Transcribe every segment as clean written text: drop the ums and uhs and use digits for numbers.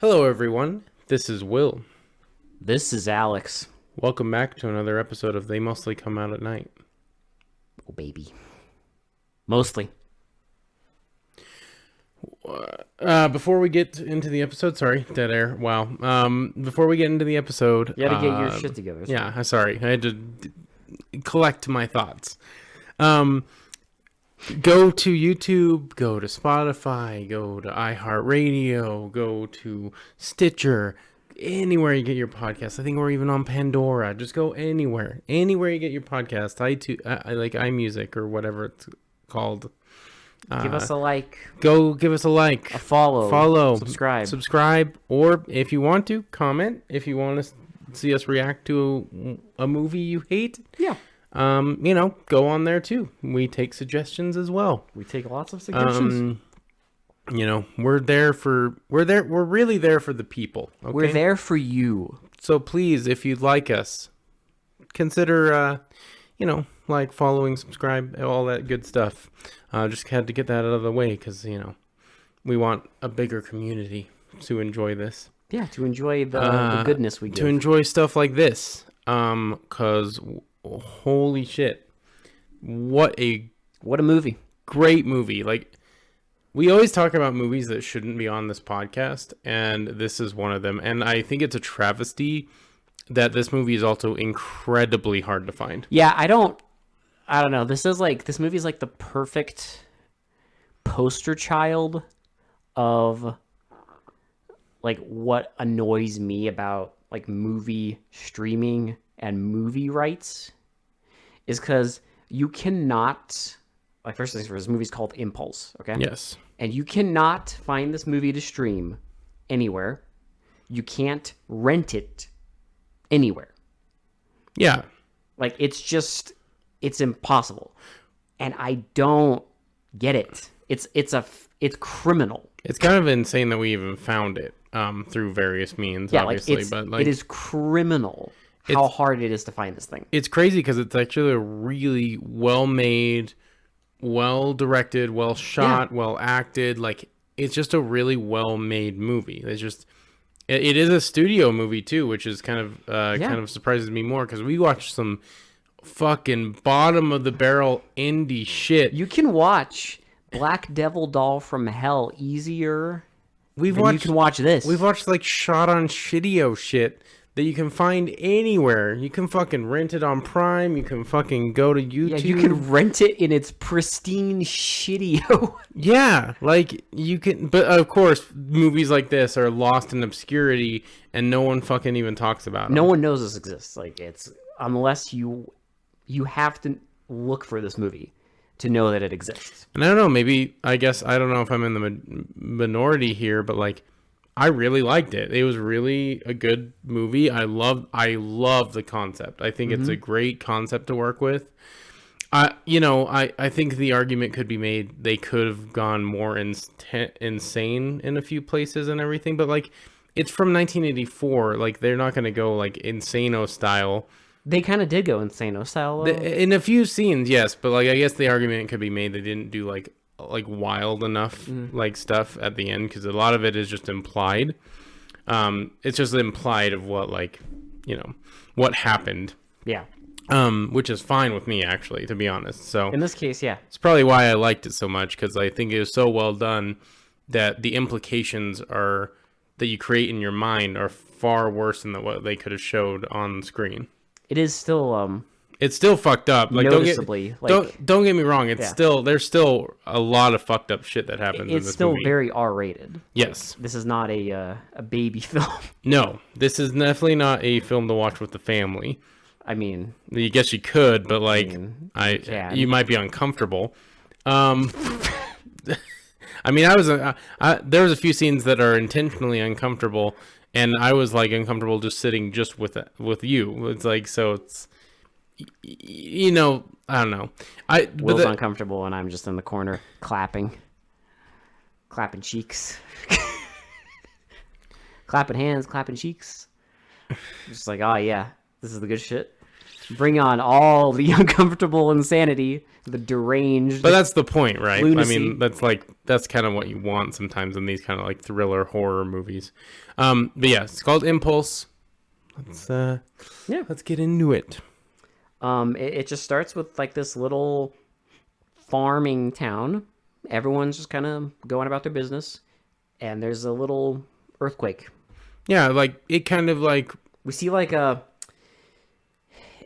Hello, everyone. This is Will. This is Alex. Welcome back to another episode of They Mostly Come Out at Night. Oh, baby. Mostly. Before we get into the episode, sorry, dead air. Wow. Before we get into the episode, You gotta get your shit together. Yeah, sorry. I had to collect my thoughts. Go to YouTube, go to Spotify, go to iHeartRadio, go to Stitcher, anywhere you get your podcast. I think we're even on Pandora. Just go anywhere you get your podcast. I like iMusic or whatever it's called. Give us a like. Go give us a like, A follow, subscribe, or if you want to comment. If you want to see us react to a movie you hate, Yeah. Go on there too. We take suggestions as well. We take lots of suggestions. We're really there for the people. Okay? We're there for you. So please, if you'd like us, consider, like, following, subscribe, all that good stuff. Just had to get that out of the way because, we want a bigger community to enjoy this. Yeah, to enjoy the goodness we give. To enjoy stuff like this. Because, holy shit. What a movie. great movie. Like, we always talk about movies that shouldn't be on this podcast, and this is one of them. And I think it's a travesty that this movie is also incredibly hard to find. Yeah, I don't know. This movie is like the perfect poster child of like what annoys me about like movie streaming and movie rights is because you cannot, like, first things first, this movie's called Impulse, okay? Yes. And you cannot find this movie to stream anywhere. You can't rent it anywhere. Yeah. Like, it's impossible. And I don't get it. It's criminal. It's kind of insane that we even found it through various means, Yeah, obviously. it is criminal how hard it is to find this thing. It's crazy because it's actually a really well-made, well-directed, well-shot, well-acted. Like, it's just a really well-made movie. It is a studio movie too, which is kind of surprises me more because we watched some fucking bottom of the barrel indie shit. You can watch Black Devil Doll from Hell easier than you can watch this. We've watched like shot on Shitio shit that you can find anywhere. You can fucking rent it on Prime. You can fucking go to YouTube. Yeah, you can rent it in its pristine Shitio. Yeah, like you can, but of course, movies like this are lost in obscurity, and no one fucking even talks about them. No one knows this exists. Like, it's unless you have to look for this movie to know that it exists. And I don't know, maybe I don't know if I'm in the minority here, but like, I really liked it. It was really a good movie. I love the concept. I think it's a great concept to work with. I think the argument could be made they could have gone more insane in a few places and everything, but like, it's from 1984. Like, they're not going to go like Insano style. They kind of did go Insano style, though. In a few scenes, yes, but like, I guess the argument could be made they didn't do like wild enough like stuff at the end because a lot of it is just implied. It's just implied of what, like, what happened. Yeah. Which is fine with me, actually, to be honest. So In this case, yeah. it's probably why I liked it so much, because I think it was so well done that the implications that you create in your mind are far worse than what they could have showed on screen. It is still It's still fucked up. Like, noticeably, don't get me wrong. It's Yeah. there's still a lot of fucked up shit that happens. it's in this still movie. very R-rated. Yes. This is not a baby film. No, this is definitely not a film to watch with the family. I mean, I guess you could, but like, can. you might be uncomfortable. I mean, there was a few scenes that are intentionally uncomfortable, and I was like uncomfortable just sitting just with you. It's like, so it's, I don't know. Will's uncomfortable, and I'm just in the corner clapping cheeks, clapping hands, clapping cheeks. Just like, oh yeah, this is the good shit. Bring on all the uncomfortable insanity, the deranged. But that's the point, right? Lunacy. I mean, that's kind of what you want sometimes in these kind of like thriller horror movies. But yeah, it's called Impulse. Let's get into it. It just starts with like this little farming town. Everyone's just kind of going about their business, and there's a little earthquake. Yeah, like it kind of like We see like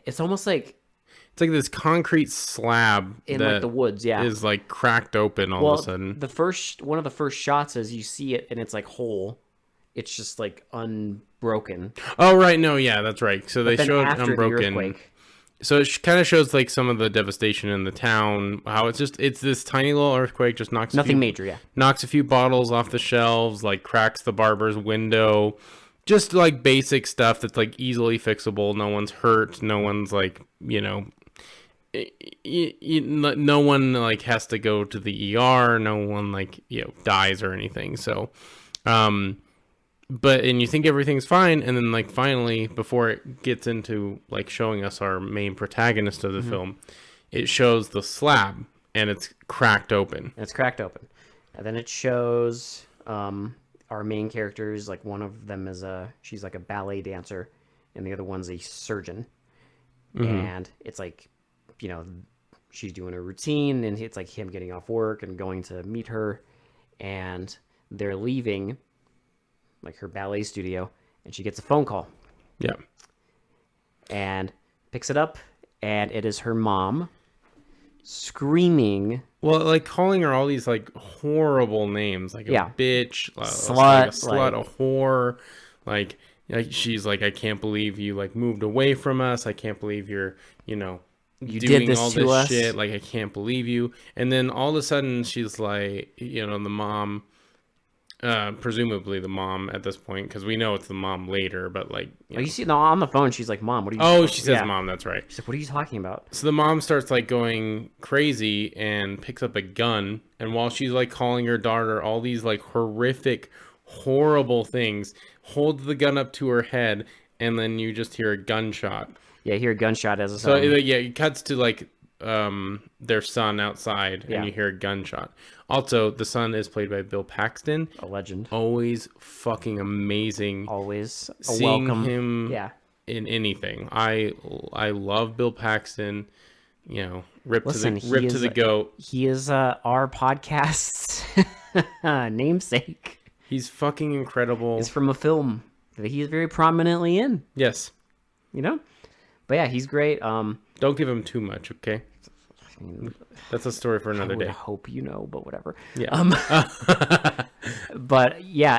it's almost like it's like this concrete slab in that like the woods, yeah. is like cracked open all of a sudden. One of the first shots is you see it and it's like whole. It's just like unbroken. Oh right, no, yeah, that's right. So they Then showed after the unbroken. earthquake, So it kind of shows like some of the devastation in the town. How it's this tiny little earthquake, just knocks nothing major, yeah. knocks a few bottles off the shelves, like cracks the barber's window, just like basic stuff that's like easily fixable. No one's hurt. No one's like no one like has to go to the ER. No one like dies or anything. So, but and you think everything's fine, and then like finally before it gets into like showing us our main protagonist of the film, it shows the slab and it's cracked open. And it's cracked open. And then it shows our main characters, like one of them is she's like a ballet dancer and the other one's a surgeon. And it's like, she's doing a routine and it's like him getting off work and going to meet her, and they're leaving like her ballet studio, and she gets a phone call Yeah. and picks it up, and it is her mom screaming. Well, like calling her all these like horrible names, like a Yeah. bitch, Slut, like a slut, like- a whore, like she's like, I can't believe you like moved away from us. I can't believe you're, You doing did this all to this us. shit. Like I can't believe you. And then all of a sudden she's like, the mom, presumably the mom at this point, because we know it's the mom later, but like, Oh, you see, no, on the phone, she's like, "Mom, what are you?" oh, she says Yeah. mom. That's right. She's like, "What are you talking about?" So the mom starts like going crazy and picks up a gun, and while she's like calling her daughter all these like horrific, horrible things, holds the gun up to her head, and then you just hear a gunshot. Yeah, I hear a gunshot as a So it cuts to like their son outside, Yeah. and you hear a gunshot. Also, the son is played by Bill Paxton. a legend. Always fucking amazing. Always a Seeing welcome. him Yeah. in anything. I love Bill Paxton. Rip Listen, to the goat. He is our podcast's namesake. He's fucking incredible. It's from a film that he is very prominently in. Yes. But yeah, he's great. Don't give him too much, okay? I mean, That's a story for I another would day. hope but whatever. Yeah. But yeah,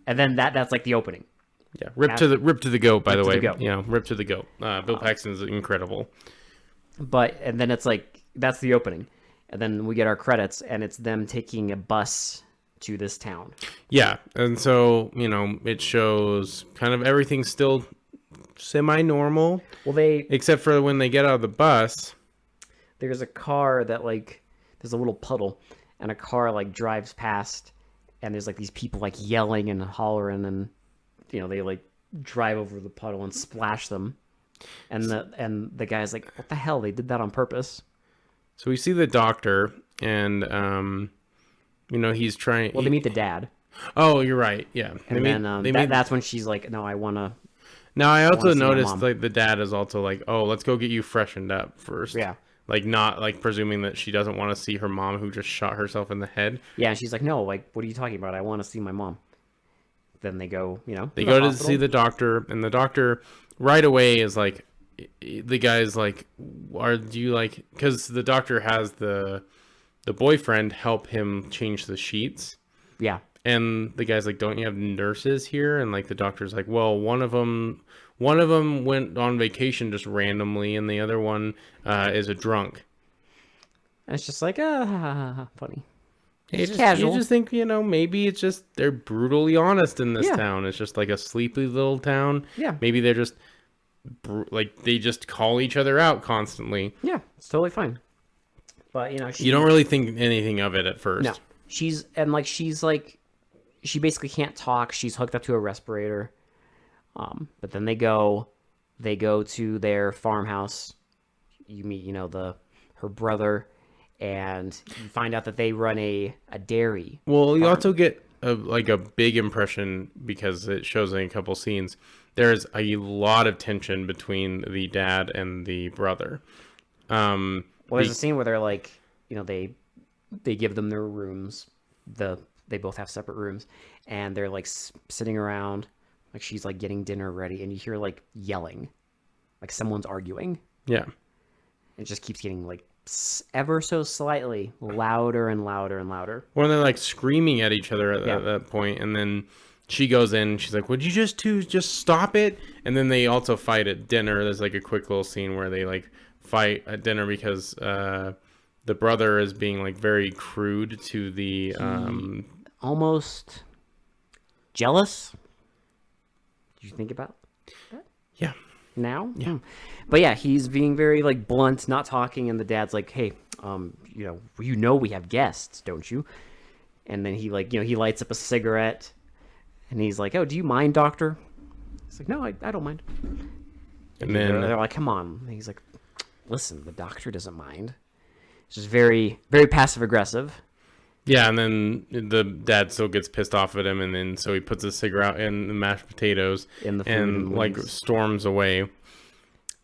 and then that's like the opening. Yeah. Rip to the goat, by the to way. the goat. Yeah, rip to the goat. Bill Paxton's incredible. And then it's like that's the opening, and then we get our credits, and it's them taking a bus to this town. Yeah. And so, it shows kind of everything's still semi-normal, Well, except for when they get out of the bus. there's a car that like there's a little puddle, and a car like drives past, and there's like these people like yelling and hollering, and they like drive over the puddle and splash them, and the guy's like, what the hell, they did that on purpose. So we see the doctor, and he's trying. Well, they meet the dad, Oh, you're right. Yeah. and that's when she's like, no, I want to. Now I also wanna see my noticed mom. like the dad is also like, oh, let's go get you freshened up first. Yeah. Like not like presuming that she doesn't want to see her mom who just shot herself in the head. Yeah, and she's like, no, like, what are you talking about? I want to see my mom. Then they go, They go to see the doctor, and the doctor right away is like, the guy's like, do you like? Because the doctor has the boyfriend help him change the sheets. Yeah. And the guy's like, don't you have nurses here? And like the doctor's like, well, one of them went on vacation just randomly, and the other one is a drunk. And it's just like, funny. You just, casual. you just think, maybe it's just they're brutally honest in this Yeah. town. It's just like a sleepy little town. Yeah. Maybe they're just like they just call each other out constantly. Yeah, it's totally fine. But, You don't really think anything of it at first. No. She's like, she basically can't talk. She's hooked up to a respirator. But then they go they go to their farmhouse. You meet, her brother, and you find out that they run a dairy. Well, you also get a big impression because it shows in a couple scenes. There's a lot of tension between the dad and the brother. Well, there's a scene where they're like, they give them their rooms. They both have separate rooms, and they're like sitting around, like she's like getting dinner ready, and you hear like yelling, like someone's arguing. Yeah. It just keeps getting like ever so slightly louder and louder and louder. Well, they're like screaming at each other at that point, and then she goes in and she's like, would you just stop it? And then they also fight at dinner. There's like a quick little scene where they like fight at dinner because the brother is being like very crude to the almost jealous. Did you think about that? Yeah. Now? Yeah. But yeah, he's being very like blunt, not talking, and the dad's like, hey, we have guests, don't you? And then he he lights up a cigarette, and he's like, oh, do you mind, doctor? He's like, no, I don't mind. And then they're like, come on. And he's like, listen, the doctor doesn't mind. It's just very, very passive aggressive. Yeah, and then the dad still gets pissed off at him, and then so he puts a cigarette in the mashed potatoes and like storms away.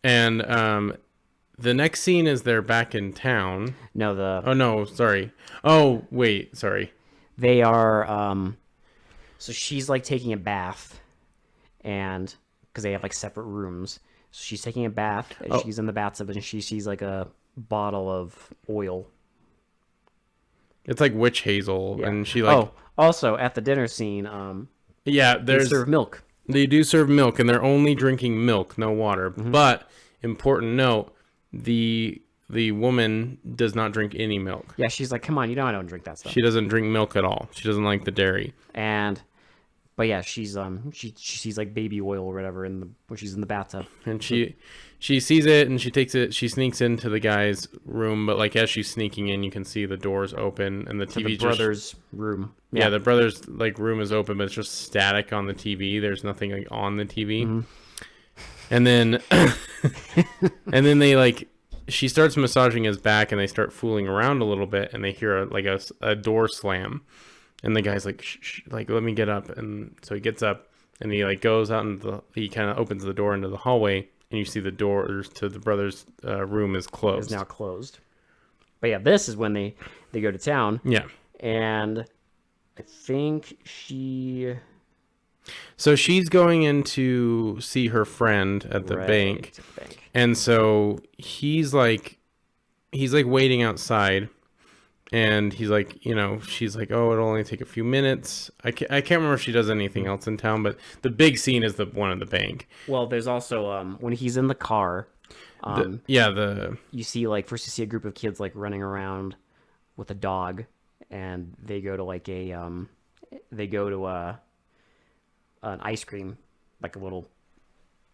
And the next scene is they're back in town. No, Oh no, sorry. Oh wait, sorry. They are so she's like taking a bath, and because they have like separate rooms, so she's taking a bath and she's in the bathtub, and she sees like a bottle of oil. It's like witch hazel, and she like. Oh, also at the dinner scene, yeah, they serve milk. They do serve milk, and they're only drinking milk, no water. Mm-hmm. But important note, the woman does not drink any milk. Yeah, she's like, come on, I don't drink that stuff. She doesn't drink milk at all. She doesn't like the dairy. But yeah, she's she sees like baby oil or whatever when she's in the bathtub, and she sees it, and she takes it. She sneaks into the guy's room, but like as she's sneaking in, you can see the doors open and the TV. The brother's room. Yeah, the brother's like room is open, but it's just static on the TV. There's nothing like on the TV. Mm-hmm. And then and then they like she starts massaging his back, and they start fooling around a little bit, and they hear a door slam. And the guy's like, shh, like, let me get up. And so he gets up, and he like goes out, and he kind of opens the door into the hallway, and you see the doors to the brother's room is closed. Is now closed. But yeah, this is when they go to town. Yeah. And I think so she's going in to see her friend at the bank. And so he's like waiting outside. And he's like, she's like, oh, it'll only take a few minutes. I can't remember if she does anything else in town, but the big scene is the one at the bank. Well, there's also when he's in the car. You see first you see a group of kids like running around with a dog, and they go to an ice cream, like a little,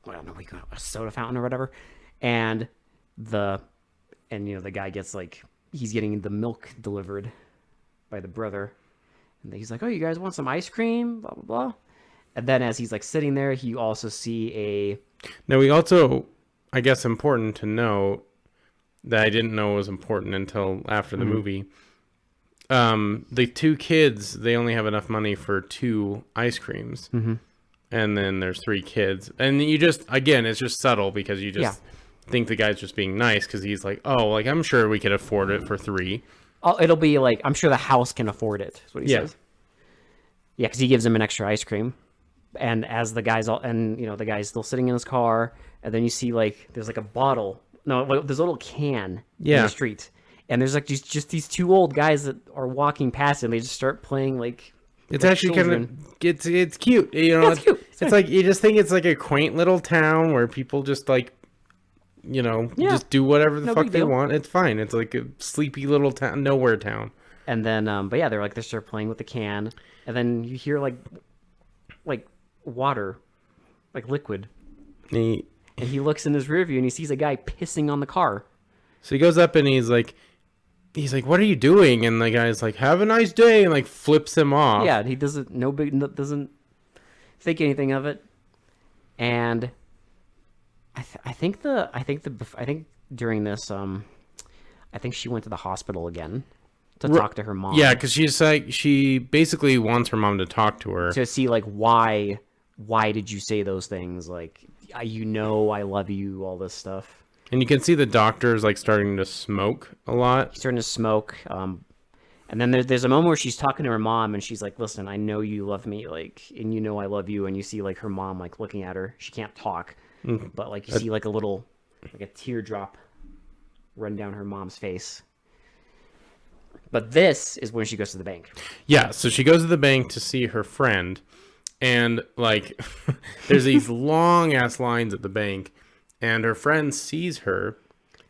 I don't know what you call it, a soda fountain or whatever, and the guy gets he's getting the milk delivered by the brother, and he's like, oh, you guys want some ice cream, blah blah blah. And then as he's sitting there, you also see now we also, I guess, important to know that I didn't know was important until after the movie. The two kids, they only have enough money for 2 ice creams. Mm-hmm. And then there's 3 kids, and you just, again, it's just subtle because you just think the guy's just being nice because he's like, oh, I'm sure we could afford it for 3. It'll be I'm sure the house can afford it, is what he says. Yeah, because he gives him an extra ice cream, and as the guy's the guy's still sitting in his car, and then you see there's a bottle, there's a little can in the street, and there's just these 2 old guys that are walking past, and they just start playing it's actually kind of it's cute, it's cute. It's like you just think it's like a quaint little town where people just just do whatever the fuck they want. It's fine. It's like a sleepy little town, nowhere town. And then, but yeah, they start playing with the can, and then you hear water, liquid. And he looks in his rear view and he sees a guy pissing on the car. So he goes up and he's like, what are you doing? And the guy's like, have a nice day, and flips him off. Yeah, he doesn't think anything of it. And I think during this I think she went to the hospital again to talk to her mom. Yeah, because she's like, she basically wants her mom to talk to her. To see like why did you say those things, like I love you, all this stuff. And you can see the doctor's like starting to smoke a lot. She's starting to smoke. And then there's a moment where she's talking to her mom and she's like, listen, I know you love me, like, and you know I love you. And you see like her mom like looking at her. She can't talk, but like you see like a teardrop run down her mom's face. But this is when she goes to the bank. Yeah, so she goes to the bank to see her friend, and like there's these long ass lines at the bank, and her friend sees her.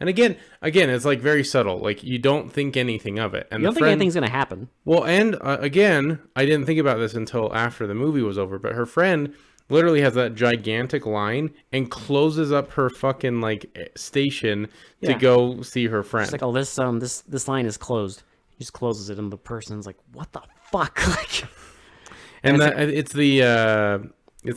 And again, it's like very subtle. Like you don't think anything of it, and You don't think anything's gonna happen. Well, and again, I didn't think about this until after the movie was over. But her friend literally has that gigantic line and closes up her fucking like station to go see her friend. She's like, oh, this line is closed. He just closes it, and the person's like, what the fuck? Like, and it's the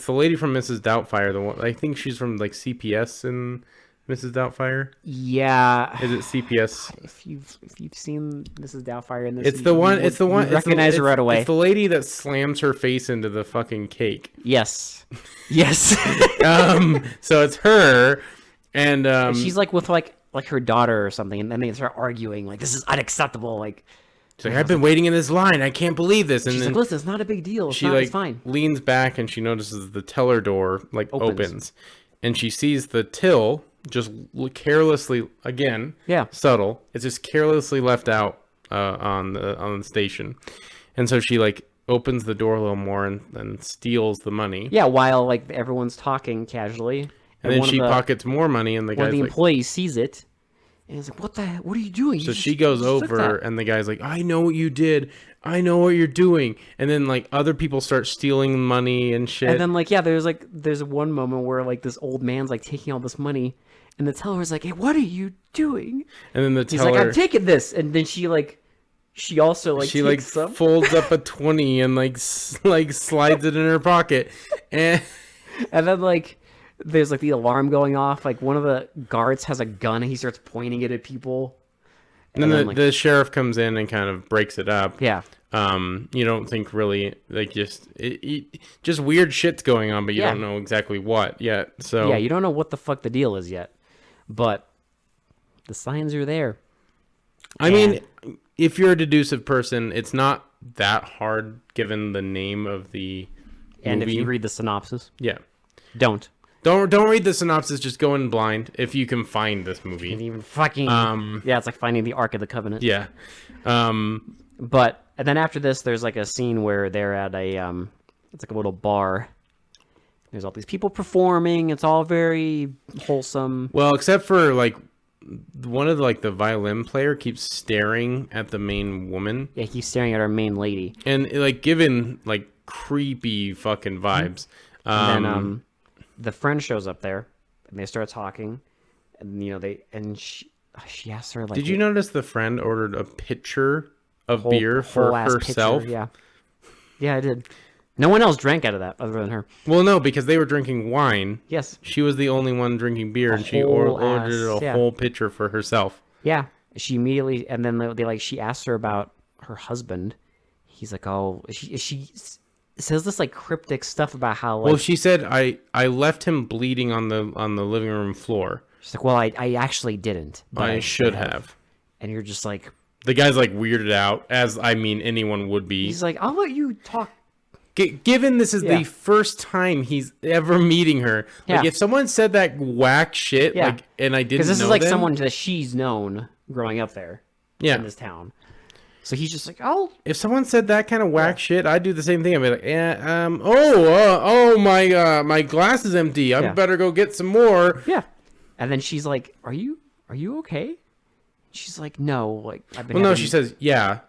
lady from Mrs. Doubtfire. The one I think she's from like CPS and Mrs. Doubtfire. yeah. Is it CPS? If you've seen Mrs. Doubtfire in this, It's the one. It's the one. You recognize her right away. It's the lady that slams her face into the fucking cake. Yes. Yes. So it's her, and She's like with like her daughter or something, and then they start arguing like this is unacceptable. Like she's like, I've been waiting in this line. I can't believe this. And she's then like, listen, it's not a big deal. It's she not, like it's fine. leans back and she notices the teller door like opens, and she sees the till just carelessly, again, subtle. It's just carelessly left out on the station, and so she like opens the door a little more and steals the money. Yeah, while like everyone's talking casually, and then she pockets more money, and the one guy's of the like, employees sees it, and he's like, what are you doing? So she goes over, and the guy's like, I know what you did. I know what you're doing. And then like other people start stealing money and shit. And then like there's one moment where like this old man's like taking all this money, and the teller's like, hey, what are you doing? And then the He's teller, like, I'm taking this. And then she also like she takes some. folds up a 20 and like slides it in her pocket, and then like there's like the alarm going off. Like one of the guards has a gun and he starts pointing it at people. And then the sheriff comes in and kind of breaks it up. Yeah. You don't think really like just weird shit's going on, but you don't know exactly what yet. So yeah, you don't know what the fuck the deal is yet, but the signs are there. I mean, if you're a deducive person, it's not that hard given the name of the and movie. If you read the synopsis, don't read the synopsis. Just go in blind if you can find this movie. and even fucking it's like finding the Ark of the Covenant. Yeah. But and then after this, there's like a scene where they're at a it's like a little bar. There's all these people performing. It's all very wholesome. Well, except for like one of the violin player keeps staring at the main woman. Yeah, he's staring at our main lady, and like giving like creepy fucking vibes. And then the friend shows up there, and they start talking, and she asks her like, did you notice the friend ordered a pitcher of whole- beer for whole-ass herself? pitcher, yeah, I did. No one else drank out of that other than her. Well, no, because they were drinking wine. Yes. She was the only one drinking beer, and she whole-ass, ordered a whole pitcher for herself. Yeah. She immediately, and then she asked her about her husband. He's like, oh, she says this like cryptic stuff about how like. Well, she said, I left him bleeding on the living room floor. She's like, well, I actually didn't, but I should have. And you're just like. The guy's like weirded out, as I mean anyone would be. He's like, I'll let you talk. Given this is the first time he's ever meeting her, like if someone said that whack shit, like, and I didn't know, because this is like someone that she's known growing up there, in this town. So he's just like, oh, if someone said that kind of whack shit, I'd do the same thing. I'd be like, my glass is empty. I better go get some more. Yeah, and then she's like, are you okay? She's like, no, like I've been. Well, no, she says, yeah,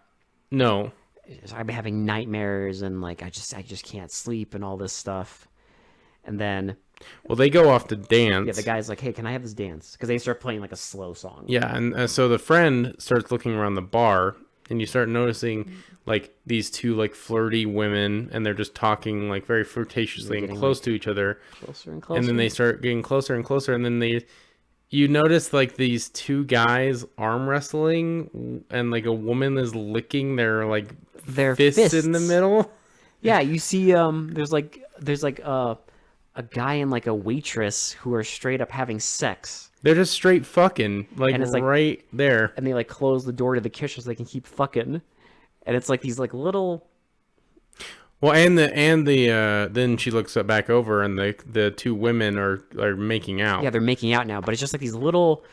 no. I've been having nightmares and like I just can't sleep and all this stuff. And then they go off to dance. Yeah, the guy's like, hey, can I have this dance? Because they start playing like a slow song. Yeah, and so the friend starts looking around the bar and you start noticing like these two like flirty women, and they're just talking like very flirtatiously and close to each other, closer and closer. and then they start getting closer and closer, and then you notice like these two guys arm wrestling, and like a woman is licking their fists in the middle. Yeah, you see, there's like a guy and like a waitress who are straight up having sex, They're just straight fucking like, And it's, like- right there. and they like close the door to the kitchen so they can keep fucking, and it's like these like little. Well, and the then she looks back over, and the two women are making out. Yeah, they're making out now, but it's just like these little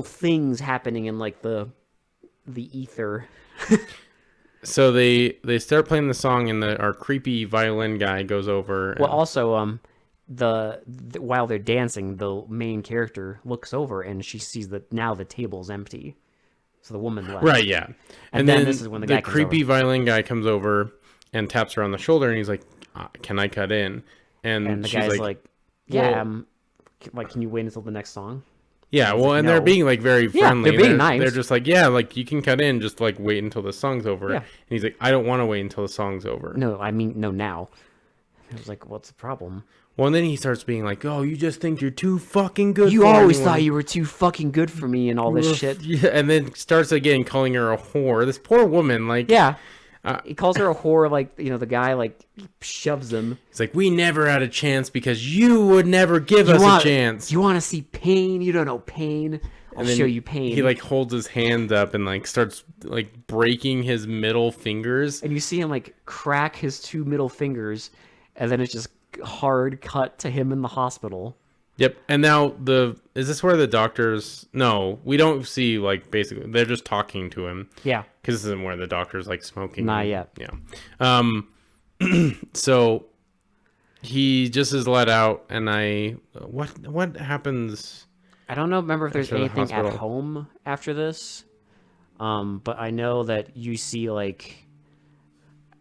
things happening in like the ether. So they start playing the song, and our creepy violin guy goes over. Well, also, the while they're dancing, the main character looks over and she sees that now the table's empty, so the woman left. Right, yeah. And then this is when the guy comes creepy violin guy comes over and taps her on the shoulder, and he's like, "Can I cut in?" And the she's guy's like, "Yeah, well- like, can you wait until the next song?" "Yeah." Well, like, and "No." they're being like very friendly. they're being nice. They're just like, "Yeah, like you can cut in, just like wait until the song's over." Yeah. And he's like, "I don't want to wait until the song's over." No, I mean no now. I was like, "What's the problem?" Well, and then he starts being like, "Oh, you just think you're too fucking good. You for always anyone." thought you were too fucking good for me and all this shit. Yeah, and then starts again calling her a whore. This poor woman, like, Yeah. He calls her a whore, like, you know, the guy, like, shoves him. He's like, "We never had a chance because you would never give us a chance." You want to see pain? You don't know pain. I'll And then show you pain. He like holds his hand up and like starts like breaking his middle fingers. And you see him, like, crack his two middle fingers, and then it's just hard cut to him in the hospital. Yep. And now is this where the doctors? No, we don't see like basically they're just talking to him. Yeah. Because this isn't where the doctor's like smoking. Not yet. Yeah. So he just is let out, and what happens? I don't know. Remember if there's After the anything at hospital. home after this. But I know that you see, like,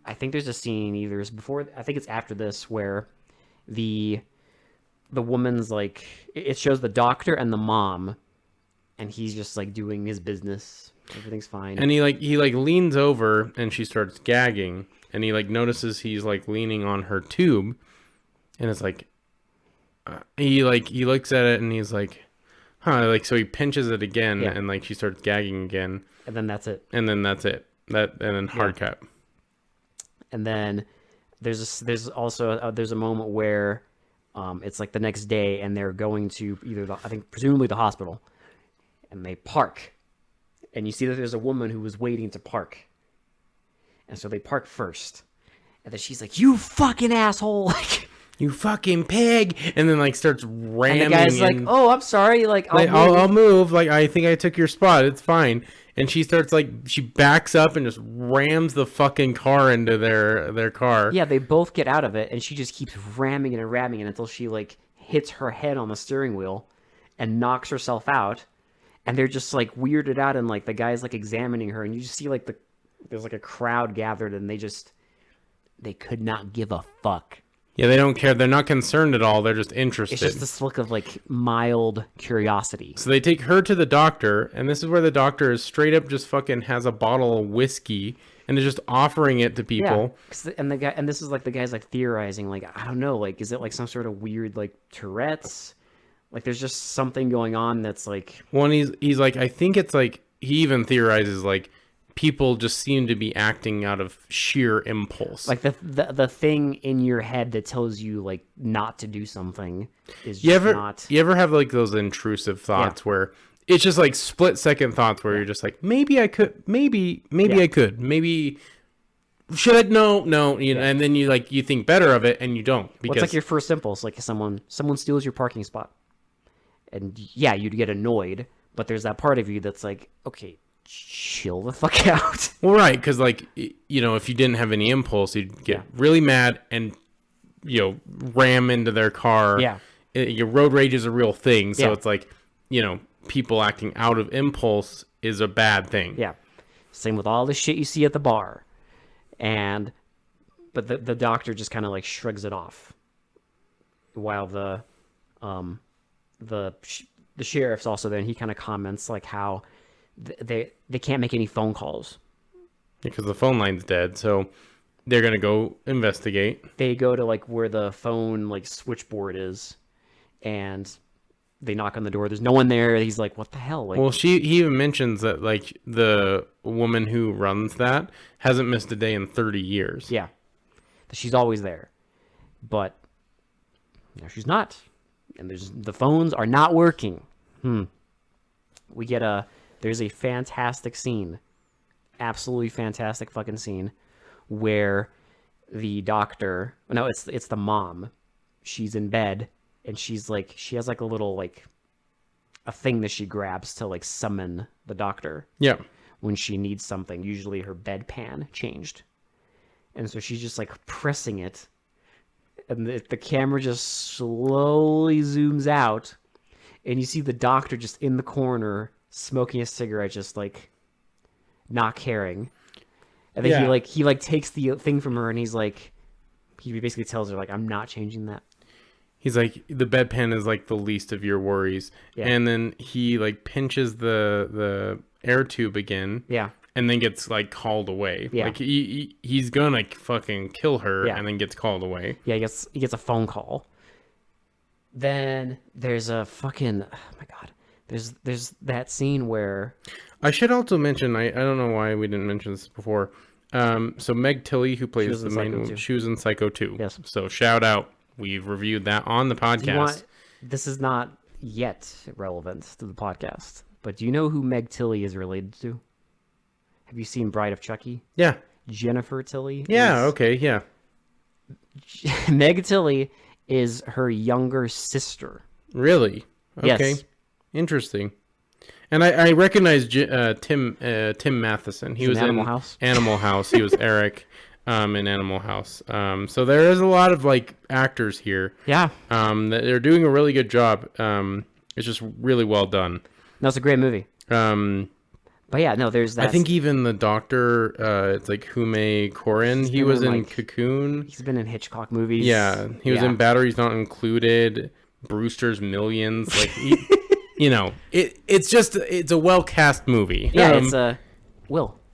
I think there's a scene either is before. I think it's after this where the woman's like, it shows the doctor and the mom, and he's just like doing his business. Everything's fine. And he leans over, and she starts gagging, and he like notices he's like leaning on her tube, and it's like he looks at it, and he's like, huh, like, so he pinches it again, Yeah. and like she starts gagging again, And then that's it. and then that's it. And then hard cut. And then there's also there's a moment where it's like the next day, and they're going to either I think presumably the hospital, and they park, and you see that there's a woman who was waiting to park, and so they park first, and then she's like, "You fucking asshole!" Like, You fucking pig! And then like starts ramming. and the guy's like, in. "Oh, I'm sorry. Like, I'll move. Like, I think I took your spot. It's fine." And she starts she backs up and just rams the fucking car into their car. Yeah, they both get out of it, and she just keeps ramming it and ramming it until she like hits her head on the steering wheel and knocks herself out. And they're just like weirded out, and like the guy's like examining her, and you just see like there's like a crowd gathered, and they could not give a fuck. Yeah, they don't care. They're not concerned at all. They're just interested. It's just this look of like mild curiosity. So they take her to the doctor, and this is where the doctor is straight up just fucking has a bottle of whiskey and is just offering it to people. And the guy, and this is like the guy's like theorizing, like, I don't know, like, is it like some sort of weird like Tourette's? Like, there's just something going on that's like, One, he's like, I think it's like, he even theorizes like people just seem to be acting out of sheer impulse. like the thing in your head that tells you like not to do something is just not. You ever have like those intrusive thoughts where it's just like split second thoughts where you're just like, maybe I could, maybe I could, maybe should I? No, you know, and then you think better of it and you don't, because What's like your first impulse? Like someone steals your parking spot, and yeah, you'd get annoyed, but there's that part of you that's like, okay, chill the fuck out. well, right, because like, you know, if you didn't have any impulse, you'd get really mad and, you know, ram into their car. Yeah. Your road rage is a real thing, so Yeah. it's like, you know, people acting out of impulse is a bad thing. Yeah. Same with all the shit you see at the bar. But the doctor just kind of like shrugs it off, while the sheriff's also there, and he kind of comments like how they can't make any phone calls. Because the phone line's dead, so they're gonna go investigate. They go to like where the phone like switchboard is, and they knock on the door. There's no one there. He's like, "What the hell?" Like, Well, he even mentions that like the woman who runs that hasn't missed a day in 30 years. yeah, she's always there, but no, she's not. And the phones are not working. We get there's a fantastic scene, absolutely fantastic fucking scene, where the doctor, no, it's the mom. She's in bed and she's like, she has like a little like a thing that she grabs to like summon the doctor Yeah. when she needs something. Usually her bedpan changed, and so she's just like pressing it, and the camera just slowly zooms out, and you see the doctor just in the corner smoking a cigarette, just like not caring. And then Yeah. he takes the thing from her, and he basically tells her like, "I'm not changing that." He's like, the bedpan is like the least of your worries. Yeah. And then he like pinches the air tube again. Yeah. And then gets like called away. Yeah. Like he's gonna fucking kill her, Yeah. and then gets called away. Yeah, he gets a phone call. Then there's a fucking, oh my god, there's that scene where I should also mention, I don't know why we didn't mention this before. So Meg Tilly, who plays was the in main Psycho one, 2. she was in Psycho 2. Yes. So shout out. We've reviewed that on the podcast. this is not yet relevant to the podcast, but do you know who Meg Tilly is related to? Have you seen Bride of Chucky? Yeah. Jennifer Tilly. Yeah. is- Okay. Yeah. Meg Tilly is her younger sister. Really? Okay. Yes. Interesting. And I recognize Tim Matheson. He in was Animal in House. Animal House. He was Eric in Animal House. So there is a lot of like actors here. Yeah. That they're doing a really good job. It's just really well done. No, it's a great movie. But yeah, no, there's that. I think even the doctor, it's like Hume Corin. He been was in, in like- Cocoon. he's been in Hitchcock movies. Yeah, he was in Batteries Not Included, Brewster's Millions. Like, you know, it's a well cast movie. Yeah,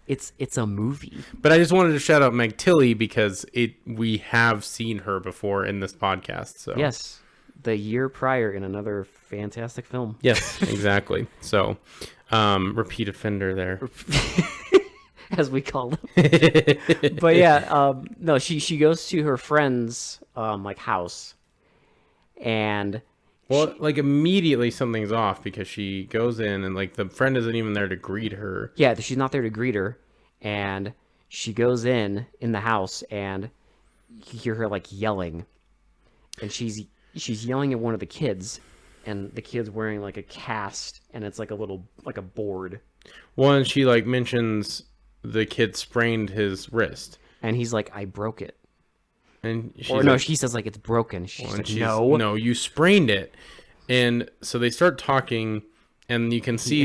it's a movie. But I just wanted to shout out Meg Tilly because we have seen her before in this podcast. So Yes, the year prior in another fantastic film. yes, exactly. So repeat offender there. As we call them. But yeah, no, she goes to her friend's like house, and Well, like immediately something's off because she goes in and like the friend isn't even there to greet her. yeah, she's not there to greet her, and she goes in the house, and you hear her like yelling, and she's yelling at one of the kids, and the kid's wearing like a cast, and it's like a board, One, she like mentions the kid sprained his wrist, and he's like, "I broke it." and she's Or no, like, she says like it's broken. She's and like, she's, "No, no, you sprained it." And so they start talking, and you can see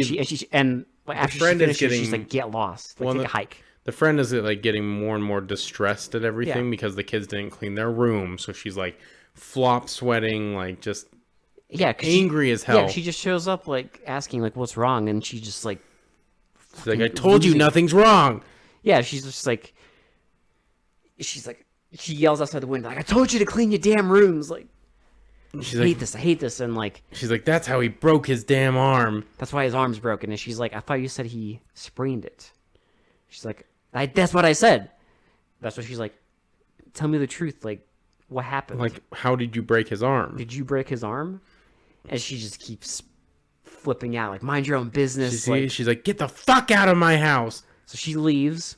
And after friend she is finishes, she's getting- like, "Get lost, like Well, take a hike." the friend is like getting more and more distressed at everything Yeah. because the kids didn't clean their room. So she's like flop sweating, like just Yeah, 'cause angry as hell. Yeah, she just shows up like asking like what's wrong, and she just like She's like, I told you losing- nothing's wrong. yeah, she's like she yells outside the window like, "I told you to clean your damn rooms!" Like, She's I hate like, this, I hate this, and like she's like, that's how he broke his damn arm. that's why his arm's broken. And she's like, "I thought you said he sprained it." She's like, "That's what I said." That's what she's like. Tell me the truth. Like, what happened? Like, how did you break his arm? Did you break his arm? And she just keeps flipping out, like, mind your own business. Like, She's like, get the fuck out of my house. so she leaves,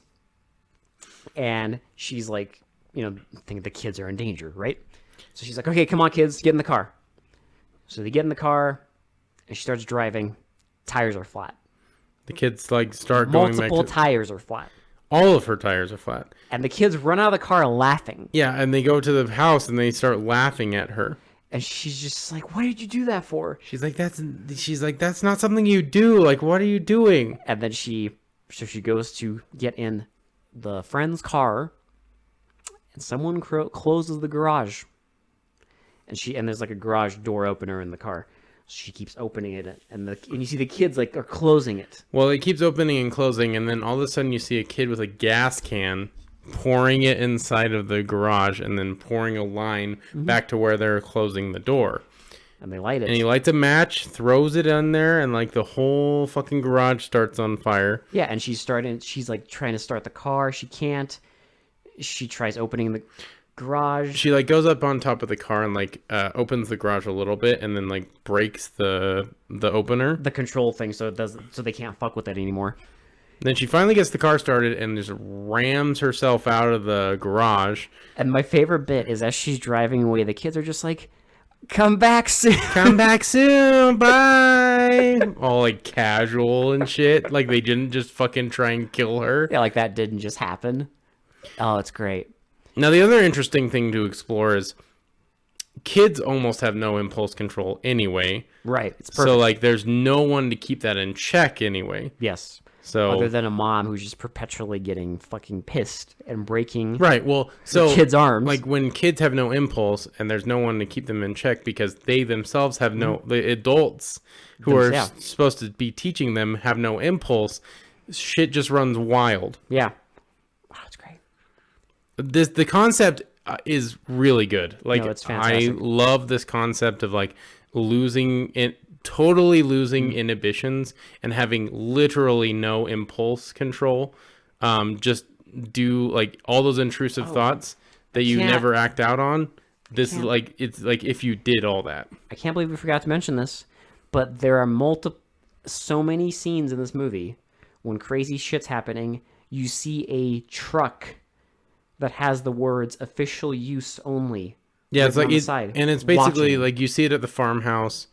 and she's like, thinking the kids are in danger, right? So she's like, okay, come on, kids, get in the car. So they get in the car, and she starts driving. Tires are flat. The kids like start going Multiple back to tires are flat. all of her tires are flat. And the kids run out of the car laughing. Yeah, and they go to the house and they start laughing at her. And she's just like, why did you do that for? She's like, that's not something you do. Like, what are you doing? And then she goes to get in the friend's car, and someone closes the garage. And there's like a garage door opener in the car. She keeps opening it, and you see the kids like are closing it. Well, it keeps opening and closing, and then all of a sudden you see a kid with a gas can pouring it inside of the garage and then pouring a line back to where they're closing the door. And they light it. And he lights a match, throws it in there, and like the whole fucking garage starts on fire. Yeah, and she's like trying to start the car. She can't. She tries opening the garage. She like goes up on top of the car and like opens the garage a little bit and then like breaks the opener. The control thing, so they can't fuck with it anymore. Then she finally gets the car started and just rams herself out of the garage. And my favorite bit is as she's driving away, the kids are just like, "Come back soon." Come back soon, bye. All like casual and shit. Like they didn't just fucking try and kill her. Yeah, like that didn't just happen. Oh, it's great. Now the other interesting thing to explore is kids almost have no impulse control anyway. Right. It's perfect. So like there's no one to keep that in check anyway. Yes. So Other than a mom who's just perpetually getting fucking pissed and breaking right, well, so kids' arms. like when kids have no impulse and there's no one to keep them in check because they themselves have no the adults who are supposed to be teaching them have no impulse, shit just runs wild. Yeah. Wow, it's great. The concept is really good. Like No, it's fantastic. I love this concept of like totally losing inhibitions and having literally no impulse control. Just do like all those intrusive thoughts that you can't- never act out on. This is like it's like if you did all that. I can't believe we forgot to mention this, but there are so many scenes in this movie when crazy shit's happening. You see a truck that has the words "official use only." Yeah, it's like on the side, and it's basically watching. like you see it at the farmhouse,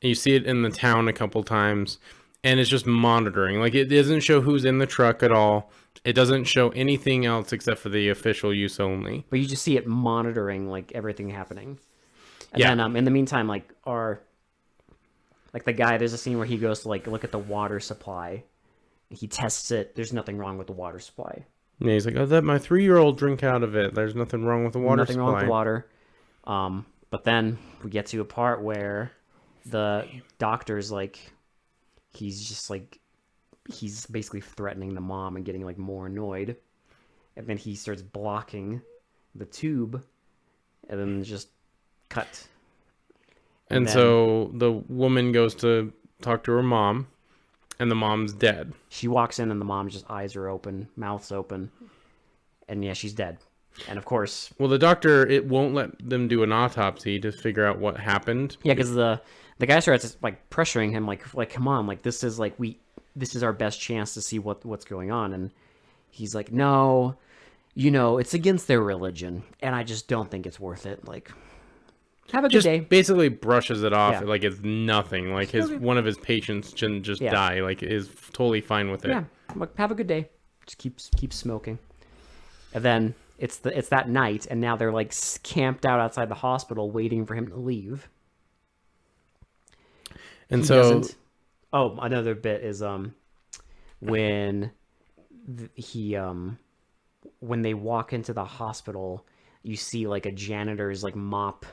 and you see it in the town a couple times, and it's just monitoring. Like it doesn't show who's in the truck at all. It doesn't show anything else except for the official use only. But you just see it monitoring like everything happening. And Yeah. then in the meantime, like the guy, there's a scene where he goes to like look at the water supply. He tests it. There's nothing wrong with the water supply. Yeah, he's like, "Oh, let my 3-year-old drink out of it. There's nothing wrong with the water Nothing supply." wrong with the water. But then we get to a part where the doctor's like, he's basically threatening the mom and getting like more annoyed. And then he starts blocking the tube and then just cut. And then- so the woman goes to talk to her mom, and the mom's dead. She walks in and the mom's just eyes are open, mouth's open. And yeah, she's dead. And of course, Well, the doctor, it won't let them do an autopsy to figure out what happened. yeah, because the guy starts like pressuring him, like come on, like this is our best chance to see what's going on, and he's like, no, it's against their religion, and I just don't think it's worth it. Like, have a good Just day. basically brushes it off Yeah. like it's nothing. Like one of his patients shouldn't just Yeah. die. Like is totally fine with it. Yeah, like, have a good day. Just keep smoking, and then it's that night, and now they're like camped out outside the hospital waiting for him to leave. And He so doesn't. Oh, another bit is when when they walk into the hospital, you see like a janitor's like mop.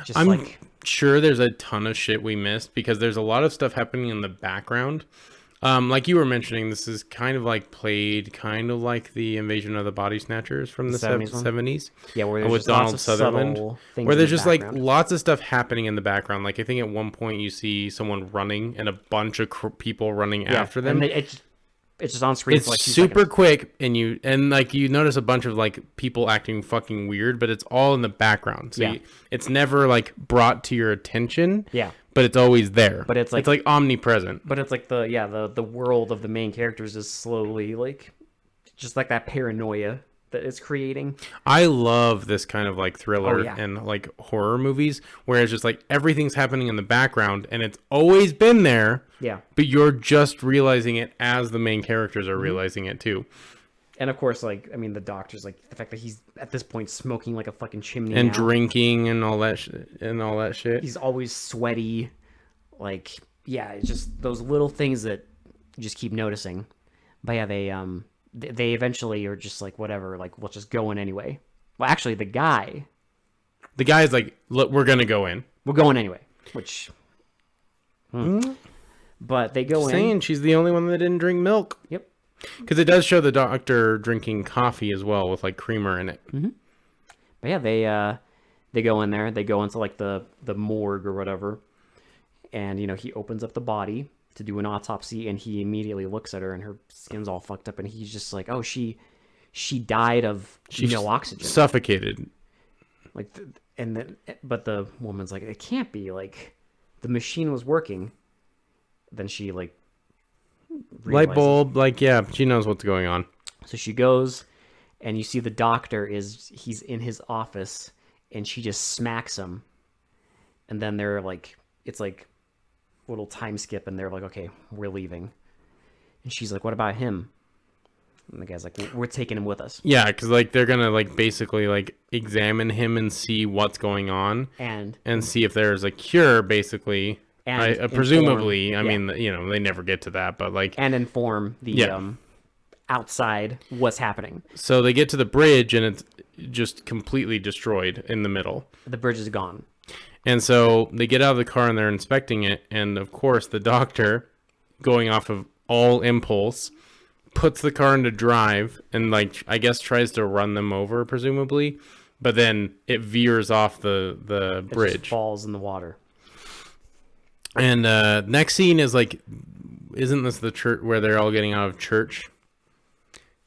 Just I'm like sure there's a ton of shit we missed because there's a lot of stuff happening in the background. Like you were mentioning, this is kind of like played kind of like the Invasion of the Body Snatchers from the 70s one? 70s. yeah, where there's with just lots Donald of Sutherland, subtle things where in there's the just like background. lots of stuff happening in the background. Like I think at one point you see someone running and a bunch of people running after them. And it's just on screen It's for like 2 super seconds. quick, and like you notice a bunch of like people acting fucking weird, but it's all in the background. So Yeah. it's never like brought to your attention. Yeah. But it's always there. But it's like- omnipresent. But it's like the world of the main characters is slowly like just like that paranoia that it's creating. I love this kind of like thriller Oh, yeah. and like horror movies where it's just like everything's happening in the background and it's always been there, Yeah. but you're just realizing it as the main characters Mm-hmm. are realizing it too. And of course, like, I mean, the doctor's like the fact that he's at this point smoking like a fucking chimney And now. drinking and all that shit. He's always sweaty. Like, yeah, it's just those little things that you just keep noticing. But yeah, they eventually are just like, whatever, like, we'll just go in anyway. Well, actually, the guy, The guy's like, "Look, we're gonna go in." we're going anyway. which. But they go in. Saying she's the only one that didn't drink milk. Yep. Because it does show the doctor drinking coffee as well with like creamer in it. But yeah, they go in there. They go into like the morgue or whatever, and he opens up the body to do an autopsy, and he immediately looks at her, and her skin's all fucked up, and he's just like, "Oh, she died of no oxygen, Suffocated." like, but the woman's like, "It can't be, like, the machine was working." Then she like Light realizes. bulb, like, yeah, she knows what's going on. So she goes, and you see the doctor he's in his office, and she just smacks him. And then they're like, it's like a little time skip, and they're like, okay, we're leaving. And she's like, what about him? And the guy's like, we're taking him with us. Yeah, because like they're gonna like basically like examine him and see what's going on And see if there's a cure, basically. And Presumably, inform- I mean, they never get to that, but like, and inform the outside what's happening. so they get to the bridge and it's just completely destroyed in the middle. The bridge is gone. And so they get out of the car and they're inspecting it. And of course, the doctor, going off of all impulse, puts the car into drive and, like, I guess tries to run them over, presumably. But then it veers off the It just bridge. falls in the water. And next scene is like, isn't this the church where they're all getting out of church?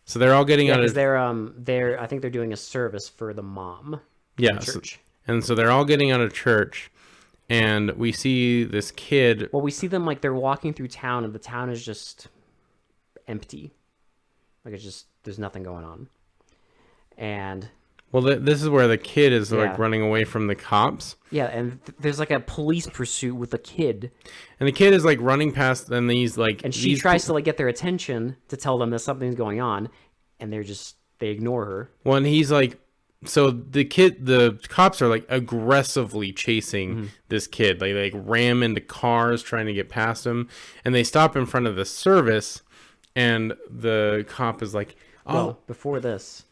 So they're all getting Yeah, out because of they're I think they're doing a service for the mom. yeah, in church. and so they're all getting out of church, and we see this kid. Well, we see them like they're walking through town, and the town is just empty. Like it's just there's nothing going on. And Well, this is where the kid is Yeah. like running away from the cops, yeah, and there's like a police pursuit with a kid, and the kid is like running past, and these like and she tries to like get their attention to tell them that something's going on, and they ignore her. Well, and he's like, so the cops are like aggressively chasing this kid. They like ram into cars trying to get past him, and they stop in front of the service, and the cop is like, "Oh, Well, before this,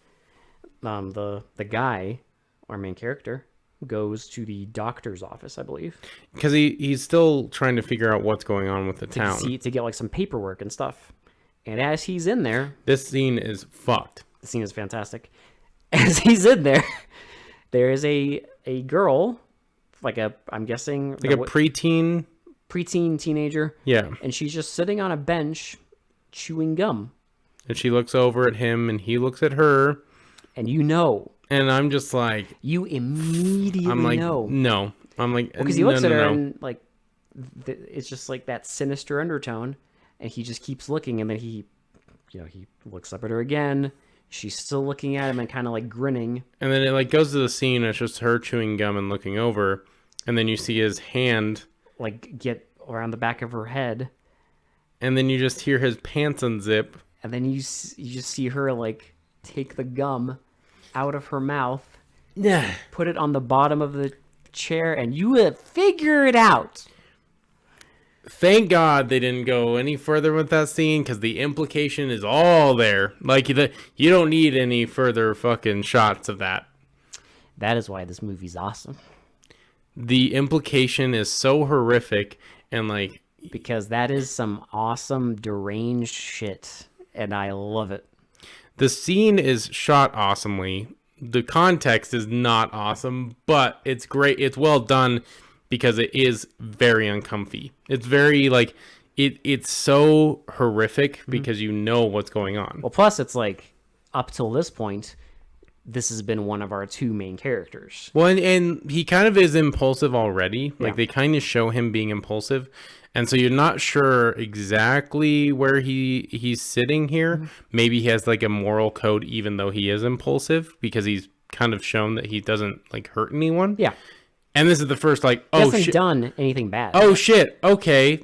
the guy, our main character, goes to the doctor's office, I believe, because he's still trying to figure out what's going on with the town." to get like some paperwork and stuff. And as he's in there, This scene is fucked. the scene is fantastic. As he's in there, there is a girl, I'm guessing Like a preteen. preteen teenager, Yeah. and she's just sitting on a bench chewing gum. And she looks over at him and he looks at her. And And I'm just like, you immediately I'm like, know. no. I'm like, Because he looks no, at her no. and like it's just like that sinister undertone, and he just keeps looking, and then he looks up at her again. She's still looking at him and kind of like grinning. And then it like goes to the scene. It's just her chewing gum and looking over. And then you see his hand. Like get around the back of her head, And then you just hear his pants unzip. and then you just see her like take the gum out of her mouth, Yeah. put it on the bottom of the chair, and you figure it out. Thank God they didn't go any further with that scene, because the implication is all there. Like, you don't need any further fucking shots of that. That is why this movie's awesome, The implication is so horrific, and like, because that is some awesome deranged shit, and I love it. the scene is shot awesomely. The context is not awesome, but it's great. It's well done because it is very uncomfy. It's very like it's so horrific because you know what's going on. Well, plus it's like up till this point, this has been one of our two main characters. Well, and he kind of is impulsive already. Like Yeah. they kind of show him being impulsive. And so you're not sure exactly where he's sitting here. Maybe he has like a moral code even though he is impulsive, because he's kind of shown that he doesn't like hurt anyone. Yeah, And this is the first like, he oh hasn't shit. done anything bad. Oh shit. Okay.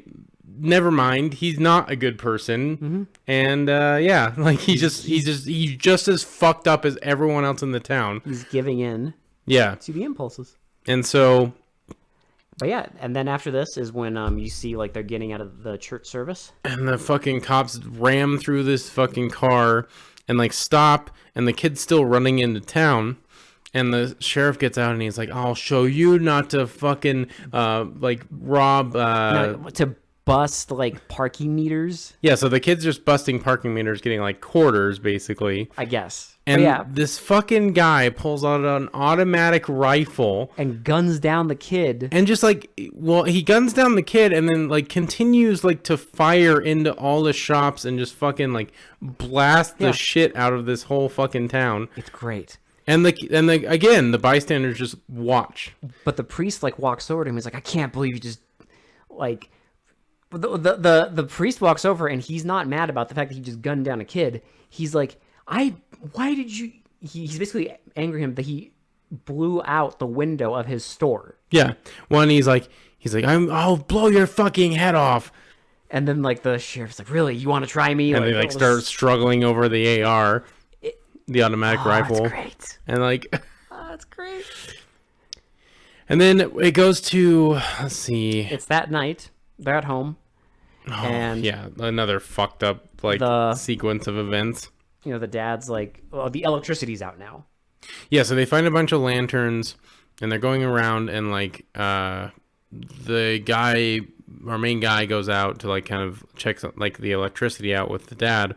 Never mind. He's not a good person. And yeah, like he's just as fucked up as everyone else in the town. He's giving in Yeah. to the impulses. And so But yeah, and then after this is when you see like they're getting out of the church service. and the fucking cops ram through this fucking car and like stop, and the kid's still running into town, And the sheriff gets out and he's like, I'll show you not to fucking like rob To bust like parking meters, yeah, so the kid's just busting parking meters, getting like quarters basically. I guess. And But yeah, this fucking guy pulls out an automatic rifle and guns down the kid. and just like, well, he guns down the kid and then like continues like to fire into all the shops and just fucking like blast the Yeah. shit out of this whole fucking town. It's great. And again, the bystanders just watch. But the priest like walks over to him. He's like, I can't believe you just like. The priest walks over and he's not mad about the fact that he just gunned down a kid. He's like, why did you? He's basically angry him that he blew out the window of his store. Yeah. One, he's like, I'll blow your fucking head off. And then like the sheriff's like, really, you want to try me? And they like start struggling over the AR, the automatic rifle. That's great. And like, That's great. and then it goes to, let's see. It's that night. They're at home. And Yeah, another fucked up like sequence of events. you know, the dad's like, oh, the electricity's out now. Yeah, so they find a bunch of lanterns and they're going around and like the guy, our main guy, goes out to like kind of check like the electricity out with the dad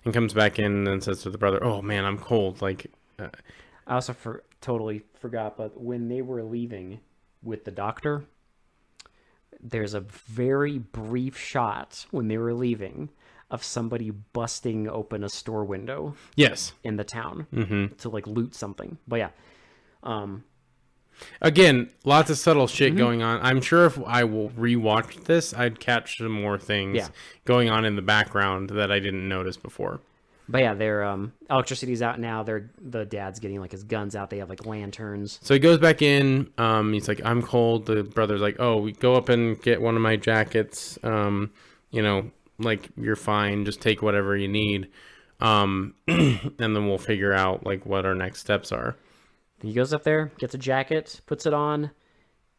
and comes back in and says to the brother, "Oh man, I'm cold." Like I also totally forgot, but when they were leaving with the doctor, there's a very brief shot when they were leaving of somebody busting open a store window yes. in the town to like loot something. But yeah, Again, lots of subtle shit going on. I'm sure if I will rewatch this, I'd catch some more things going on in the background that I didn't notice before. but yeah, their electricity's out now. The dad's getting like his guns out. They have like lanterns. So he goes back in. He's like, "I'm cold." The brother's like, "Oh, we go up and get one of my jackets. You know, like you're fine. Just take whatever you need, and then we'll figure out like what our next steps are." He goes up there, gets a jacket, puts it on,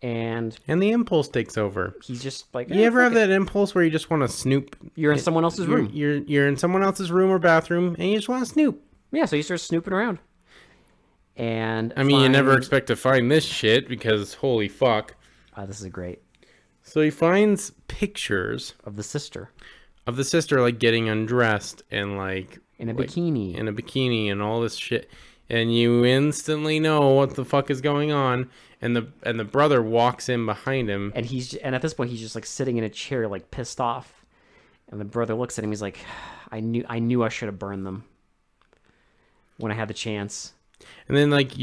and And the impulse takes over. he's just like, You ever have that impulse where you just want to snoop? You're in someone else's room. You're in someone else's room or bathroom, and you just want to snoop. Yeah, so he starts snooping around. And I mean, you never finds- expect to find this shit because holy fuck. this is great. So he finds pictures Of the sister of the sister like getting undressed and like in a like, bikini. in a bikini and all this shit, and you instantly know what the fuck is going on. And the brother walks in behind him. And at this point he's just like sitting in a chair like pissed off. And the brother looks at him, he's like, I knew I should have burned them when I had the chance. And then like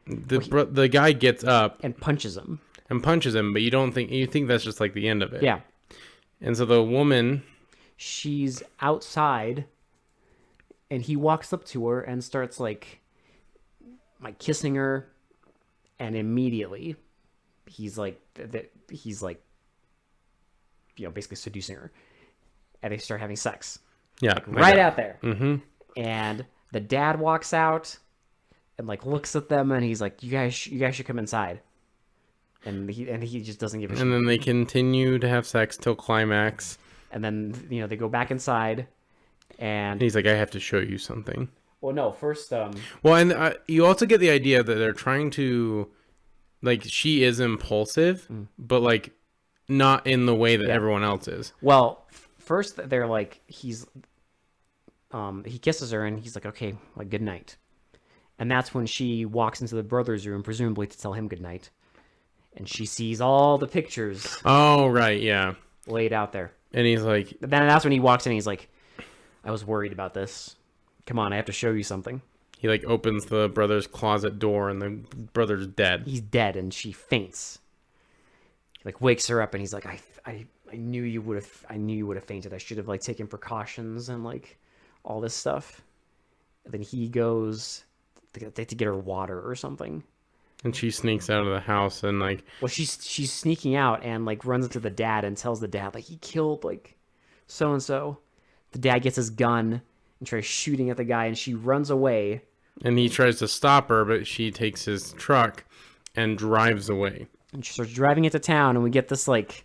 the guy gets up And punches him. and punches him, but you think that's just like the end of it. Yeah. And so the woman, She's outside and he walks up to her and starts like kissing her, and immediately he's like you know, basically seducing her, and they start having sex yeah, right out there. And the dad walks out and like looks at them and he's like, you guys should come inside. And he just doesn't give a shit. And then they continue to have sex till climax. And then, you know, they go back inside and And he's like, I have to show you something. well, no, first Well, and you also get the idea that they're trying to, like, she is impulsive, but like not in the way that everyone else is. well, first they're like he kisses her and he's like, okay, like good night. And that's when she walks into the brother's room, presumably to tell him good night. And she sees all the pictures Oh, right, yeah. laid out there. And he's like, But then that's when he walks in and he's like, I was worried about this. Come on, I have to show you something. he like opens the brother's closet door, and the brother's dead. He's dead and she faints. He like wakes her up and he's like, I knew you would have fainted. I should have like taken precautions and like all this stuff. And then he goes to get her water or something. And she sneaks out of the house and like, Well, she's sneaking out and like runs into the dad and tells the dad like he killed like so and so. The dad gets his gun and tries shooting at the guy, and she runs away. and he tries to stop her, but she takes his truck and drives away. And she starts driving into town, and we get this like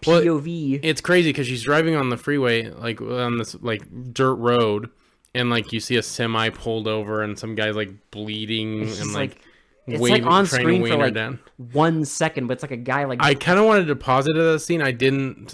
Well, POV. It's crazy because she's driving on the freeway, like on this like dirt road, and like you see a semi pulled over and some guy's like bleeding It's and just like it's like trying on to screen wean for her like down. 1 second, but it's like a guy like. I kind of wanted to pause it at that scene. I didn't,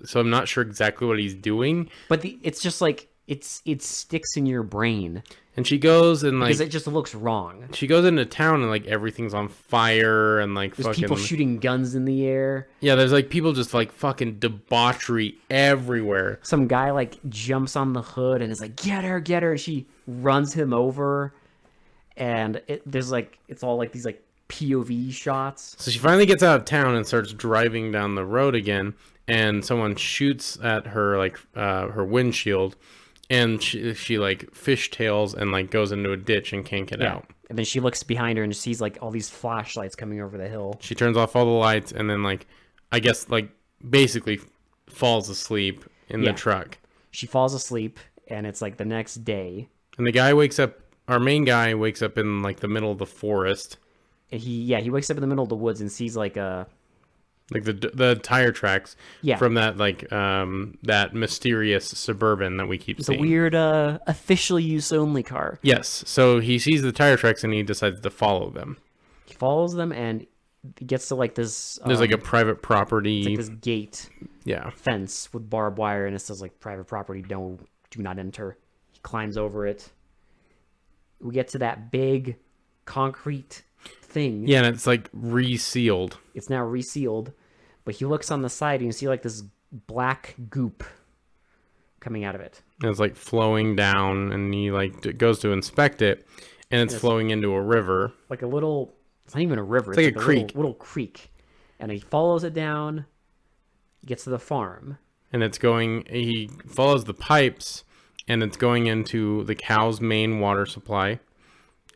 so I'm not sure exactly what he's doing. But it's just like it sticks in your brain And she goes and like because it just looks wrong. she goes into town and like everything's on fire and like There's fucking people shooting guns in the air. yeah. There's like people just like fucking debauchery everywhere. Some guy like jumps on the hood and is like, get her, get her. And she runs him over. And there's like, it's all like these like POV shots. So she finally gets out of town and starts driving down the road again. And someone shoots at her like her windshield, and she like fishtails and like goes into a ditch and can't get out. And then she looks behind her and sees like all these flashlights coming over the hill. She turns off all the lights and then like I guess like basically falls asleep in the truck. She falls asleep, and it's like the next day. And the guy wakes up. Our main guy wakes up in like the middle of the forest. And he wakes up in the middle of the woods and sees like a Like the tire tracks Yeah. from that like that mysterious Suburban that we keep it's a seeing. weird official use only car. Yes, so he sees the tire tracks and he decides to follow them. He follows them and he gets to like this. There's like a private property. like this gate Yeah, fence with barbed wire, and it says like private property. Do not enter. He climbs over it. We get to that big concrete thing. yeah, and it's like resealed. It's now resealed, but he looks on the side and you see like this black goop coming out of it. And it's like flowing down, and he like goes to inspect it, and it's flowing into a river. Like a little. It's not even a river. It's like a creek. Little creek, and he follows it down. Gets to the farm. And it's going. He follows the pipes, and it's going into the cow's main water supply.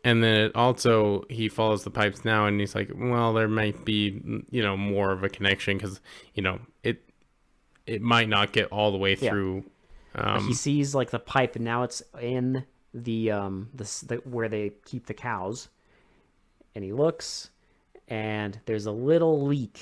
And then it also he follows the pipes now, and he's like, well, there might be more of a connection because it might not get all the way through. He sees like the pipe, and now it's in the where they keep the cows. And he looks, and there's a little leak.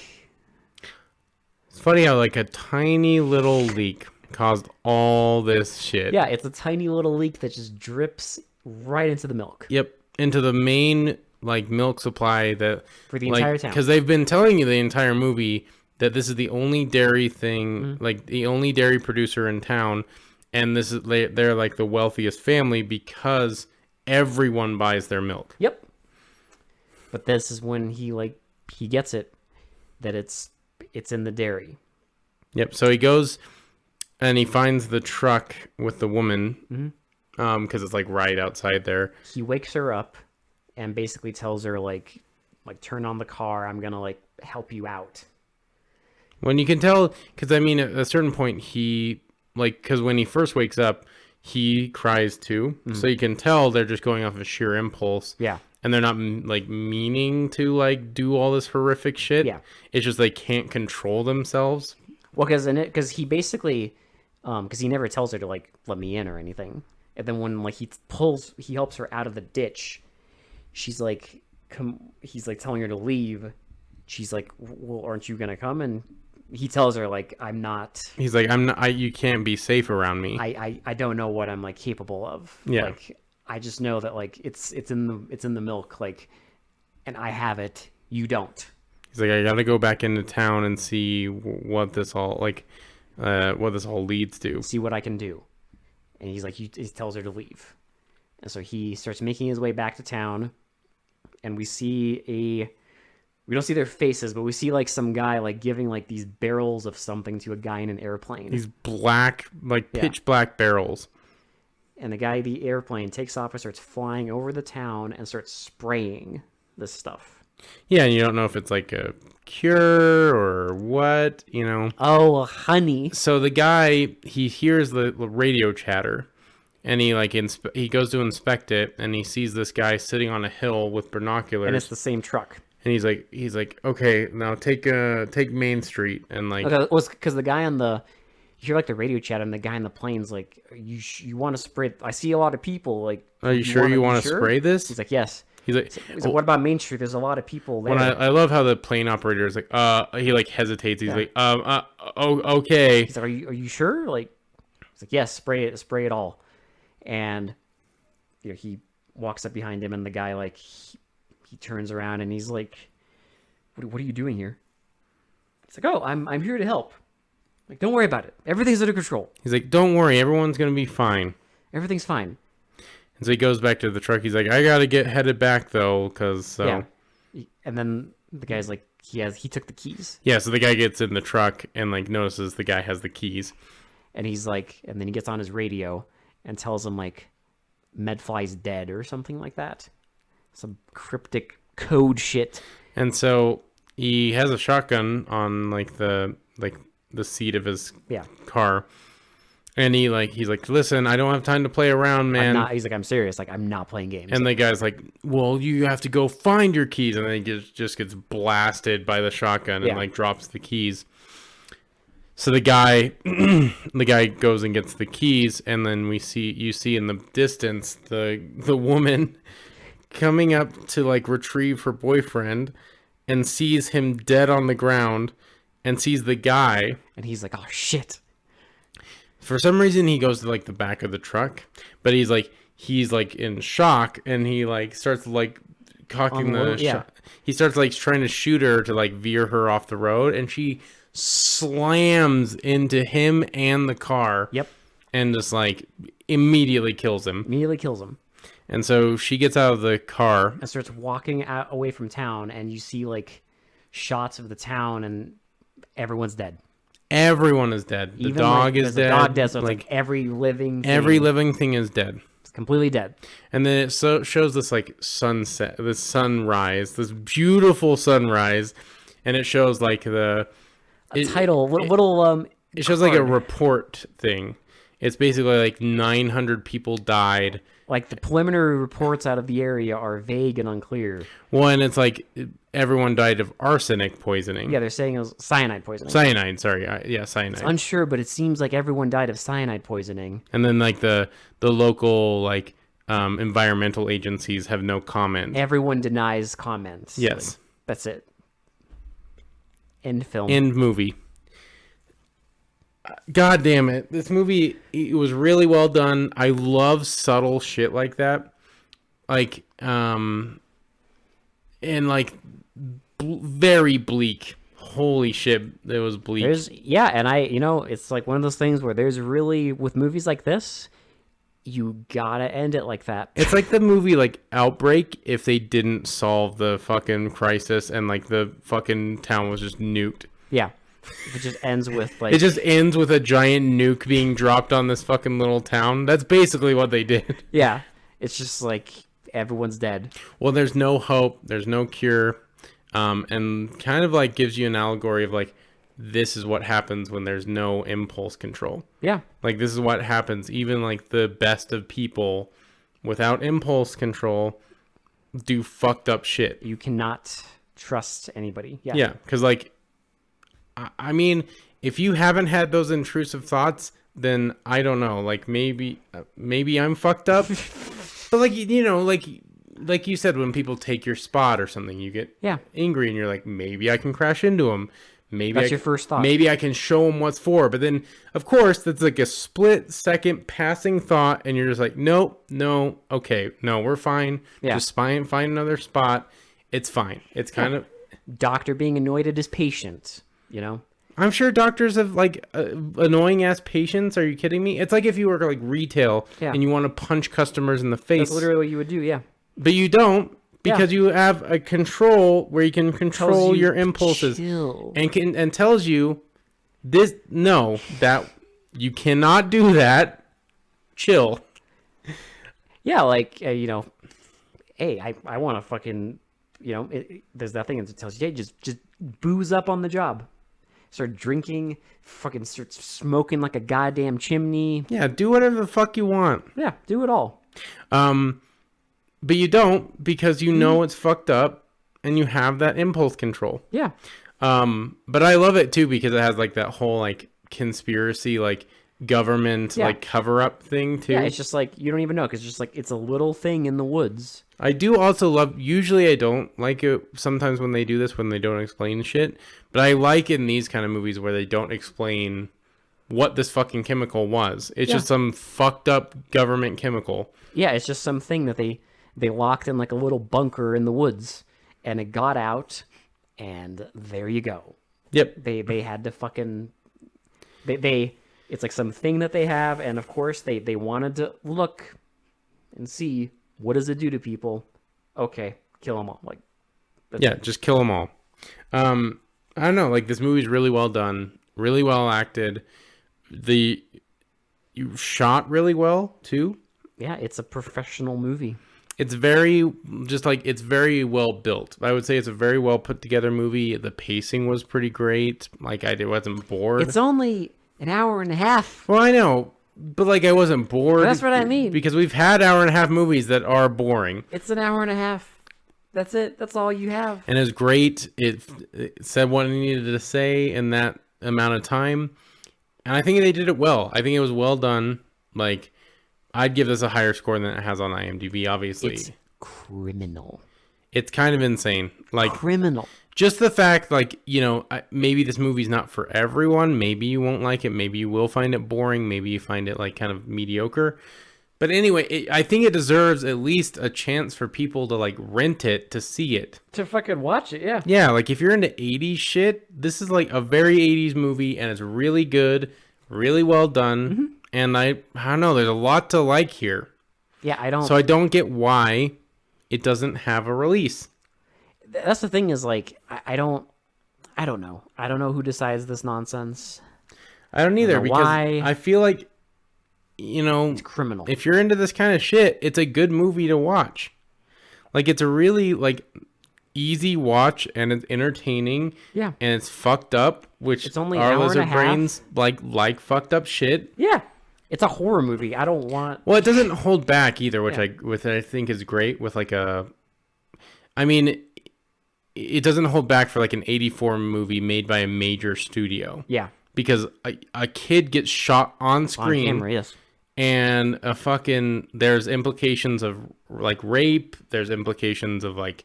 It's funny how like a tiny little leak caused all this shit. Yeah, it's a tiny little leak that just drips right into the milk. Yep, into the main like milk supply that For the entire town. Because they've been telling you the entire movie that this is the only dairy thing, Mm-hmm. like the only dairy producer in town, and this is they're like the wealthiest family because everyone buys their milk. Yep. But this is when he gets it that it's in the dairy. Yep. So he goes and he finds the truck with the woman, because it's like right outside there. He wakes her up and basically tells her like turn on the car. I'm gonna like help you out. When you can tell, because I mean, at a certain point, he because when he first wakes up, he cries too. So you can tell they're just going off of sheer impulse. Yeah. And they're not like meaning to like do all this horrific shit. Yeah. It's just they can't control themselves. Well, because he basically, because he never tells her to like let me in or anything, and then when like he helps her out of the ditch, she's like, he's like telling her to leave. She's like, well, aren't you gonna come? And he tells her like, I'm not. He's like, I'm not. You can't be safe around me. I don't know what I'm like capable of. Yeah. Like I just know that like it's in the milk, like, and I have it. You don't. He's like, I gotta go back into town and see what this all leads to. See what I can do. And he's like, he tells her to leave. And so he starts making his way back to town, and we don't see their faces, but we see like some guy like giving like these barrels of something to a guy in an airplane. These black, like pitch black barrels. And the airplane takes off and starts flying over the town and starts spraying this stuff. Yeah, and you don't know if it's like a cure or what, Oh, honey. So the guy, he hears the radio chatter, and he like he goes to inspect it, and he sees this guy sitting on a hill with binoculars, And it's the same truck. and he's like, okay, now take Main Street, and like, Okay, it was because the guy on the, you hear like the radio chat, and the guy on the plane's like, you want to spray? I see a lot of people. Like, are you sure you want to spray this? He's like, yes. He's like, What about Main Street? There's a lot of people there. when I love how the plane operator is like, he like hesitates. He's like, okay. He's like, are you sure? Like, he's like, yes, spray it all. and he walks up behind him, and the guy like he turns around and he's like, "What are you doing here?" He's like, "Oh, I'm here to help. Like, don't worry about it. Everything's under control. He's like, don't worry, everyone's gonna be fine. Everything's fine." And so he goes back to the truck. He's like, I gotta get headed back though, cause Yeah. And then the guy's like, he took the keys, yeah. So the guy gets in the truck and like notices the guy has the keys. and he's like, and then he gets on his radio and tells him like, Medfly's dead or something like that. Some cryptic code shit. And so he has a shotgun on like the seat of his Yeah. car. And he's like, listen, I don't have time to play around, man. He's like, I'm serious. Like, I'm not playing games. And the guy's like, well, you have to go find your keys. And then he just gets blasted by the shotgun and like drops the keys. So the guy goes and gets the keys. And then you see in the distance, the woman coming up to like retrieve her boyfriend and sees him dead on the ground and sees the guy. And he's like, oh shit. For some reason, he goes to like the back of the truck, but he's like in shock, and he like starts like cocking he starts like trying to shoot her to like veer her off the road, and she slams into him and the car. Yep. And just like immediately kills him. And so she gets out of the car and starts walking away from town, and you see like shots of the town, and everyone's dead. Everyone is dead. The dog is dead. The dog dead. So it's like every living thing is dead. It's completely dead. And then it shows this like sunset, this sunrise, this beautiful sunrise, and it shows like the title. It shows like a report thing. It's basically like 900 people died. Like the preliminary reports out of the area are vague and unclear. Well, and it's like everyone died of arsenic poisoning. Yeah, they're saying it was cyanide poisoning. Cyanide. It's unsure, but it seems like everyone died of cyanide poisoning. And then like the local like environmental agencies have no comment. Everyone denies comments. Yes. Like, that's it. End film. End movie. God damn it. This movie, it was really well done. I love subtle shit like that. Like, and like very bleak. Holy shit, it was bleak. And it's like one of those things where there's really, with movies like this, you gotta end it like that. It's like the movie like Outbreak if they didn't solve the fucking crisis and like the fucking town was just nuked. Yeah. It just ends with like... It just ends with a giant nuke being dropped on this fucking little town. That's basically what they did. Yeah. It's just like everyone's dead. Well, there's no hope. There's no cure. And kind of like gives you an allegory of like, this is what happens when there's no impulse control. Yeah. Like this is what happens. Even like the best of people without impulse control do fucked up shit. You cannot trust anybody. Yeah. Yeah. Cause like, I mean, if you haven't had those intrusive thoughts, then I don't know. Like maybe I'm fucked up. But like like you said, when people take your spot or something, you get angry and you're like, maybe I can crash into them. Maybe that's your first thought. Maybe I can show them what's for. But then, of course, that's like a split second passing thought, and you're just like, no, okay, no, we're fine. Yeah. Just find another spot. It's fine. It's kind of doctor being annoyed at his patient. You know, I'm sure doctors have like annoying ass patients. Are you kidding me? It's like if you work like retail and you want to punch customers in the face. That's literally what you would do. Yeah. But you don't because you have a control where you can control your impulses and tells you that you cannot do that. Chill. Yeah. Like, hey, I want to fucking, there's that thing that tells you, hey, just booze up on the job. Start drinking, fucking start smoking like a goddamn chimney. Yeah, do whatever the fuck you want. Yeah, do it all. But you don't because you know it's fucked up and you have that impulse control. Yeah. But I love it too because it has like that whole like conspiracy, like government, like cover up thing too. Yeah, it's just like you don't even know because just like it's a little thing in the woods. I do also love, usually I don't like it sometimes when they do this, when they don't explain shit, but I like in these kind of movies where they don't explain what this fucking chemical was. It's Yeah. just some fucked up government chemical. Yeah, it's just something that they locked in like a little bunker in the woods, and it got out, and there you go. Yep. They had to fucking they it's like something that they have, and of course they wanted to look and see what does it do to people. Okay, kill them all. Like Yeah, just kill them all. I don't know. Like, this movie's really well done, really well acted. You shot really well too. yeah, it's a professional movie. It's very it's very well built. I would say it's a very well put together movie. The pacing was pretty great. Like, I wasn't bored. It's only an hour and a half. Well, I know, but like, I wasn't bored. That's what I mean. Because we've had hour and a half movies that are boring. It's an hour and a half. That's it. That's all you have. And it's great. It said what it needed to say in that amount of time. And I think they did it well. I think it was well done. Like, I'd give this a higher score than it has on IMDb, obviously. It's criminal. It's kind of insane. Like, Criminal. just the fact, like, you know, maybe this movie's not for everyone. Maybe you won't like it. Maybe you will find it boring. Maybe you find it, like, kind of mediocre. But anyway, I think it deserves at least a chance for people to, like, rent it to see it. To fucking watch it, yeah. Yeah, like, if you're into 80s shit, this is, like, a very 80s movie, and it's really good, really well done. Mm-hmm. And I don't know, there's a lot to like here. Yeah, I don't. So I don't get why it doesn't have a release. That's the thing is, like, I don't know. I don't know who decides this nonsense. I don't either, know because why. I feel like, you know, It's criminal. if you're into this kind of shit, it's a good movie to watch. Like, it's a really, like, easy watch, and it's entertaining. Yeah. And it's fucked up, which It's only an our hour and a lizard half. brains like fucked up shit. Yeah. It's a horror movie. I don't want. Well, it doesn't hold back either, which Yeah. I think is great with, like, I mean, it doesn't hold back for, like, an 84 movie made by a major studio. Yeah. Because a kid gets shot on On screen, camera, yes. and there's implications of, like, rape, there's implications of, like,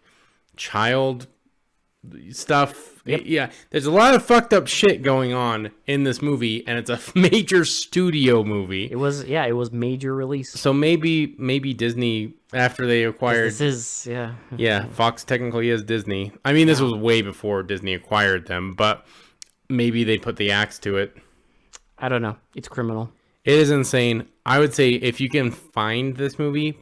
child stuff. Yep. Yeah, there's a lot of fucked up shit going on in this movie, and it's a major studio movie. It was major release. So maybe Disney, after they acquired, This is, yeah. yeah, Fox technically is Disney. I mean, this was way before Disney acquired them, but maybe they put the axe to it. I don't know. It's criminal. It is insane. I would say if you can find this movie,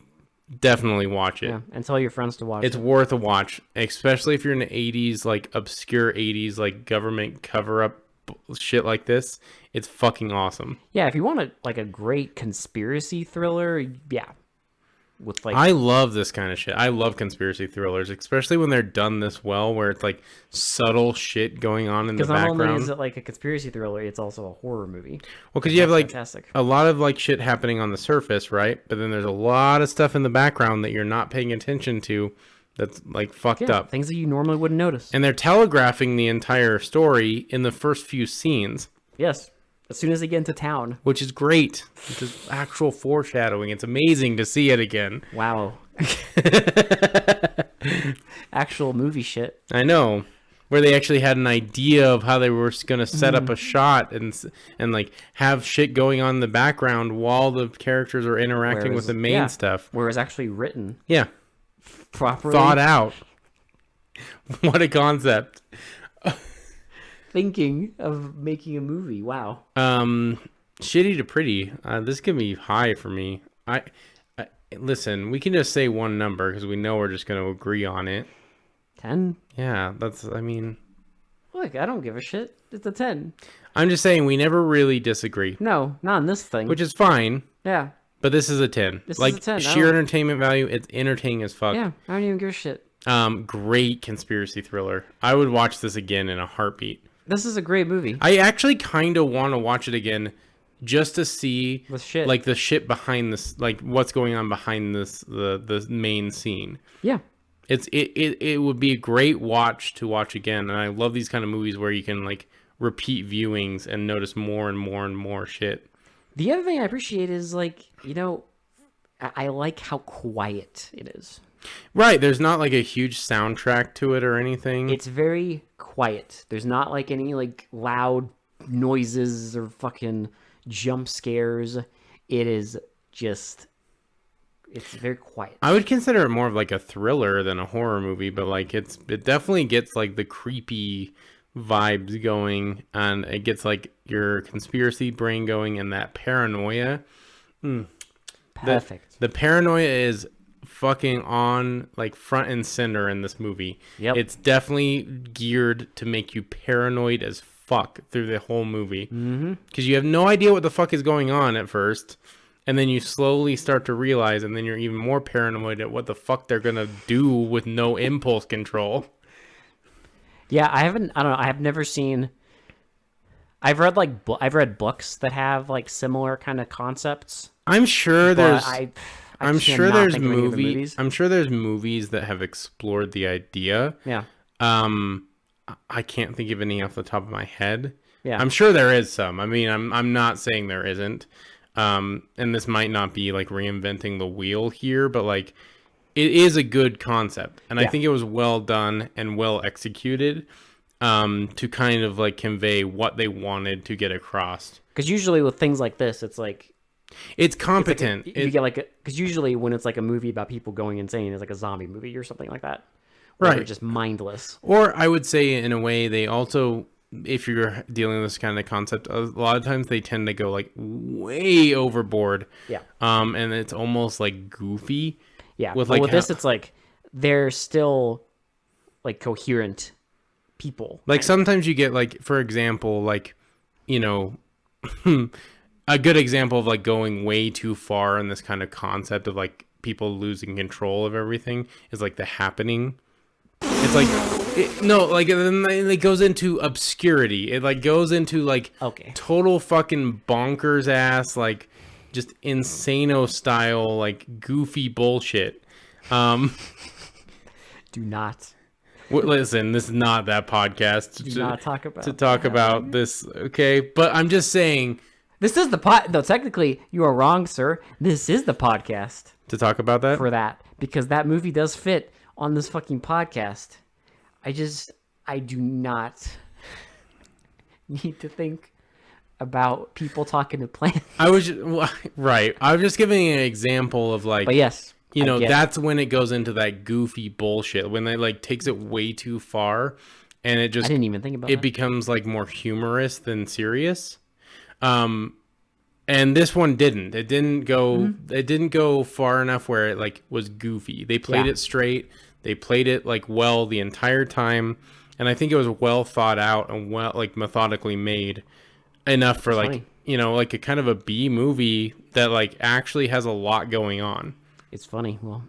definitely watch it. Yeah. And tell your friends to watch It's it. worth a watch, especially if you're in the 80s, like, obscure 80s, like, government cover-up shit like this. It's fucking awesome. Yeah, if you want a great conspiracy thriller, yeah. With, like, I love this kind of shit. I love conspiracy thrillers, especially when they're done this well, where it's, like, subtle shit going on in the because not only background. is it like a conspiracy thriller, it's also a horror movie. Well, because you have, like, Fantastic. a lot of, like, shit happening on the surface, right? But then there's a lot of stuff in the background that you're not paying attention to that's, like, fucked Yeah, up. things that you normally wouldn't notice. And they're telegraphing the entire story in the first few scenes, Yes. As soon as they get into town. which is great. It's just actual foreshadowing. It's amazing to see it again. Wow. Actual movie shit. I know. Where they actually had an idea of how they were going to set up a shot and like have shit going on in the background while the characters are interacting with the main yeah, stuff. Where it's actually written Yeah. properly. Thought out. What a concept. Thinking of making a movie. Wow. Shitty to pretty. This could be high for me. I listen, we can just say one number because we know we're just going to agree on it. 10? Yeah, I mean, Look, I don't give a shit. It's a 10. I'm just saying we never really disagree, No, not on this thing. which is fine, yeah. but this is a 10. This is Like, a 10. I sheer don't- entertainment value, it's entertaining as fuck. Yeah, I don't even give a shit. Great conspiracy thriller. I would watch this again in a heartbeat. This is a great movie. I actually kind of want to watch it again just to see With shit. like the shit behind this, like what's going on behind this, the main scene. Yeah. It would be a great watch to watch again, and I love these kind of movies where you can like repeat viewings and notice more and more and more shit. The other thing I appreciate is, like, you know, I like how quiet it is. Right, there's not like a huge soundtrack to it or anything. It's very quiet. There's not like any like loud noises or fucking jump scares. It is just, it's very quiet. I would consider it more of like a thriller than a horror movie, but like it definitely gets like the creepy vibes going, and it gets like your conspiracy brain going, and that paranoia. Perfect. The paranoia is fucking on like front and center in this movie. Yep. It's definitely geared to make you paranoid as fuck through the whole movie. Because you have no idea what the fuck is going on at first, and then you slowly start to realize, and then you're even more paranoid at what the fuck they're gonna do with no impulse control. Yeah, I don't know. I have never seen. I've read I've read books that have like similar kind of concepts. I'm sure But there's. I'm sure there's I'm sure there's movies that have explored the idea. Yeah. I can't think of any off the top of my head. Yeah. I'm sure there is some. I mean, I'm not saying there isn't. And this might not be like reinventing the wheel here, but like it is a good concept, and I think it was well done and well executed to kind of like convey what they wanted to get across. Because usually with things like this, it's like It's competent. you get like because usually when it's like a movie about people going insane, it's like a zombie movie or something like that, where they're Right. just mindless. Or I would say, in a way, they also, if you're dealing with this kind of concept, a lot of times they tend to go like way overboard. Yeah. And it's almost like goofy. Yeah, With, but like, with this, it's like they're still like coherent people. Like sometimes you get like, for example, like, you know, a good example of like going way too far in this kind of concept of like people losing control of everything is like The Happening. It's like then it goes into obscurity. It like goes into like Okay. total fucking bonkers ass like just insano style like goofy bullshit. Do not Listen, this is not that podcast do not talk about to talk about this, okay? But I'm just saying This is the pod. No, technically, you are wrong, sir. This is the podcast to talk about that. for that because that movie does fit on this fucking podcast. I do not need to think about people talking to plants. I was right. I was just giving an example of like, But yes, you I know, get it. that's when it goes into that goofy bullshit when they like takes it way too far, and it I just didn't even think about it that. becomes like more humorous than serious. And this one didn't. It didn't go. Mm-hmm. It didn't go far enough where it like was goofy. They played Yeah. it straight. They played it like well the entire time, and I think it was well thought out and well like methodically made enough for like funny. you know like a kind of a B movie that like actually has a lot going on. It's funny, well,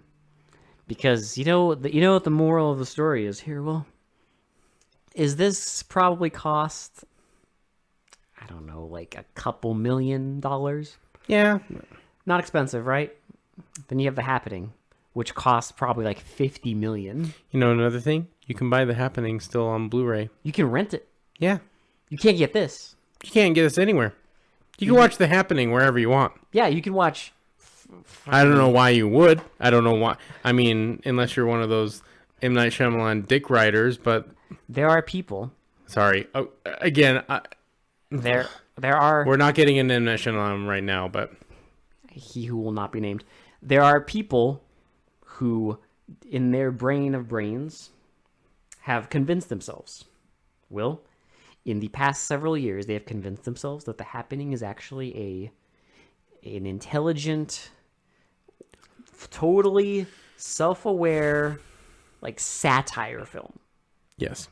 because you know what the moral of the story is here. Well, is this probably cost? I don't know, like a couple $1 million. Yeah, Not expensive, right? Then you have The Happening, which costs probably like 50 million. you know another thing, you can buy The Happening still on Blu-ray. You can rent it. Yeah, You can't get this. you can't get this anywhere. You can watch The Happening wherever you want. Yeah, you can watch. I don't know why you would. I don't know why. I mean, unless you're one of those M. Night Shyamalan dick writers, but There are people. sorry. Oh, again, There are. we're not getting into M. Night Shyamalan right now, but He who will not be named. There are people who, in their brain of brains, have convinced themselves. Will, in the past several years, they have convinced themselves that The Happening is actually an intelligent, totally self-aware, like satire film. yes.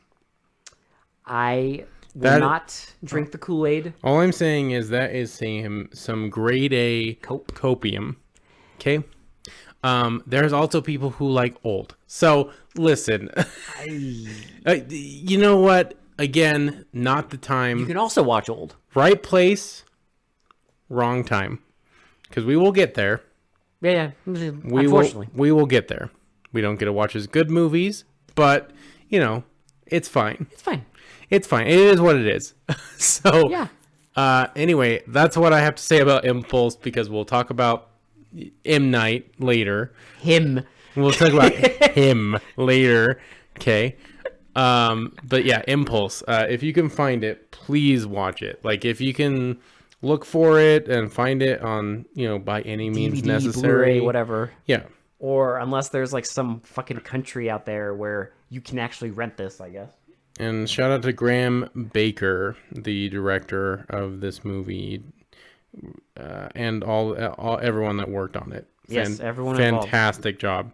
I will That- not drink the Kool-Aid. All I'm saying is that is saying some grade A Cope. copium. Okay. There's also people who like old. So listen, you know what? Again, not the time. You can also watch old. Right place, wrong time. Because we will get there. Yeah. We Unfortunately. we will get there. We don't get to watch as good movies, but you know, it's fine. It's fine. It's fine. It is what it is. So Yeah. Anyway, that's what I have to say about Impulse because we'll talk about M. Night later. Him. We'll talk about him later. Okay. But yeah, Impulse. If you can find it, please watch it. Like if you can look for it and find it on, by any means DVD, necessary, Blu-ray, whatever. Yeah. Or unless there's like some fucking country out there where you can actually rent this, I guess. And shout out to Graham Baker, the director of this movie, and all everyone that worked on it. Yes, everyone involved. Fantastic job,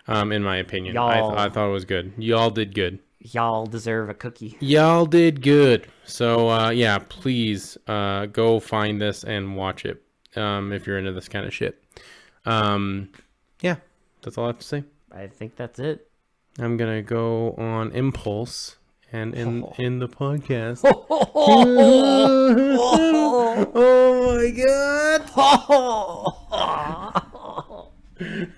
in my opinion. Y'all- I thought it was good. Y'all did good. Y'all deserve a cookie. Y'all did good. So yeah, please go find this and watch it if you're into this kind of shit. Yeah, that's all I have to say. I think that's it. I'm gonna go on Impulse and in the podcast. Oh my god!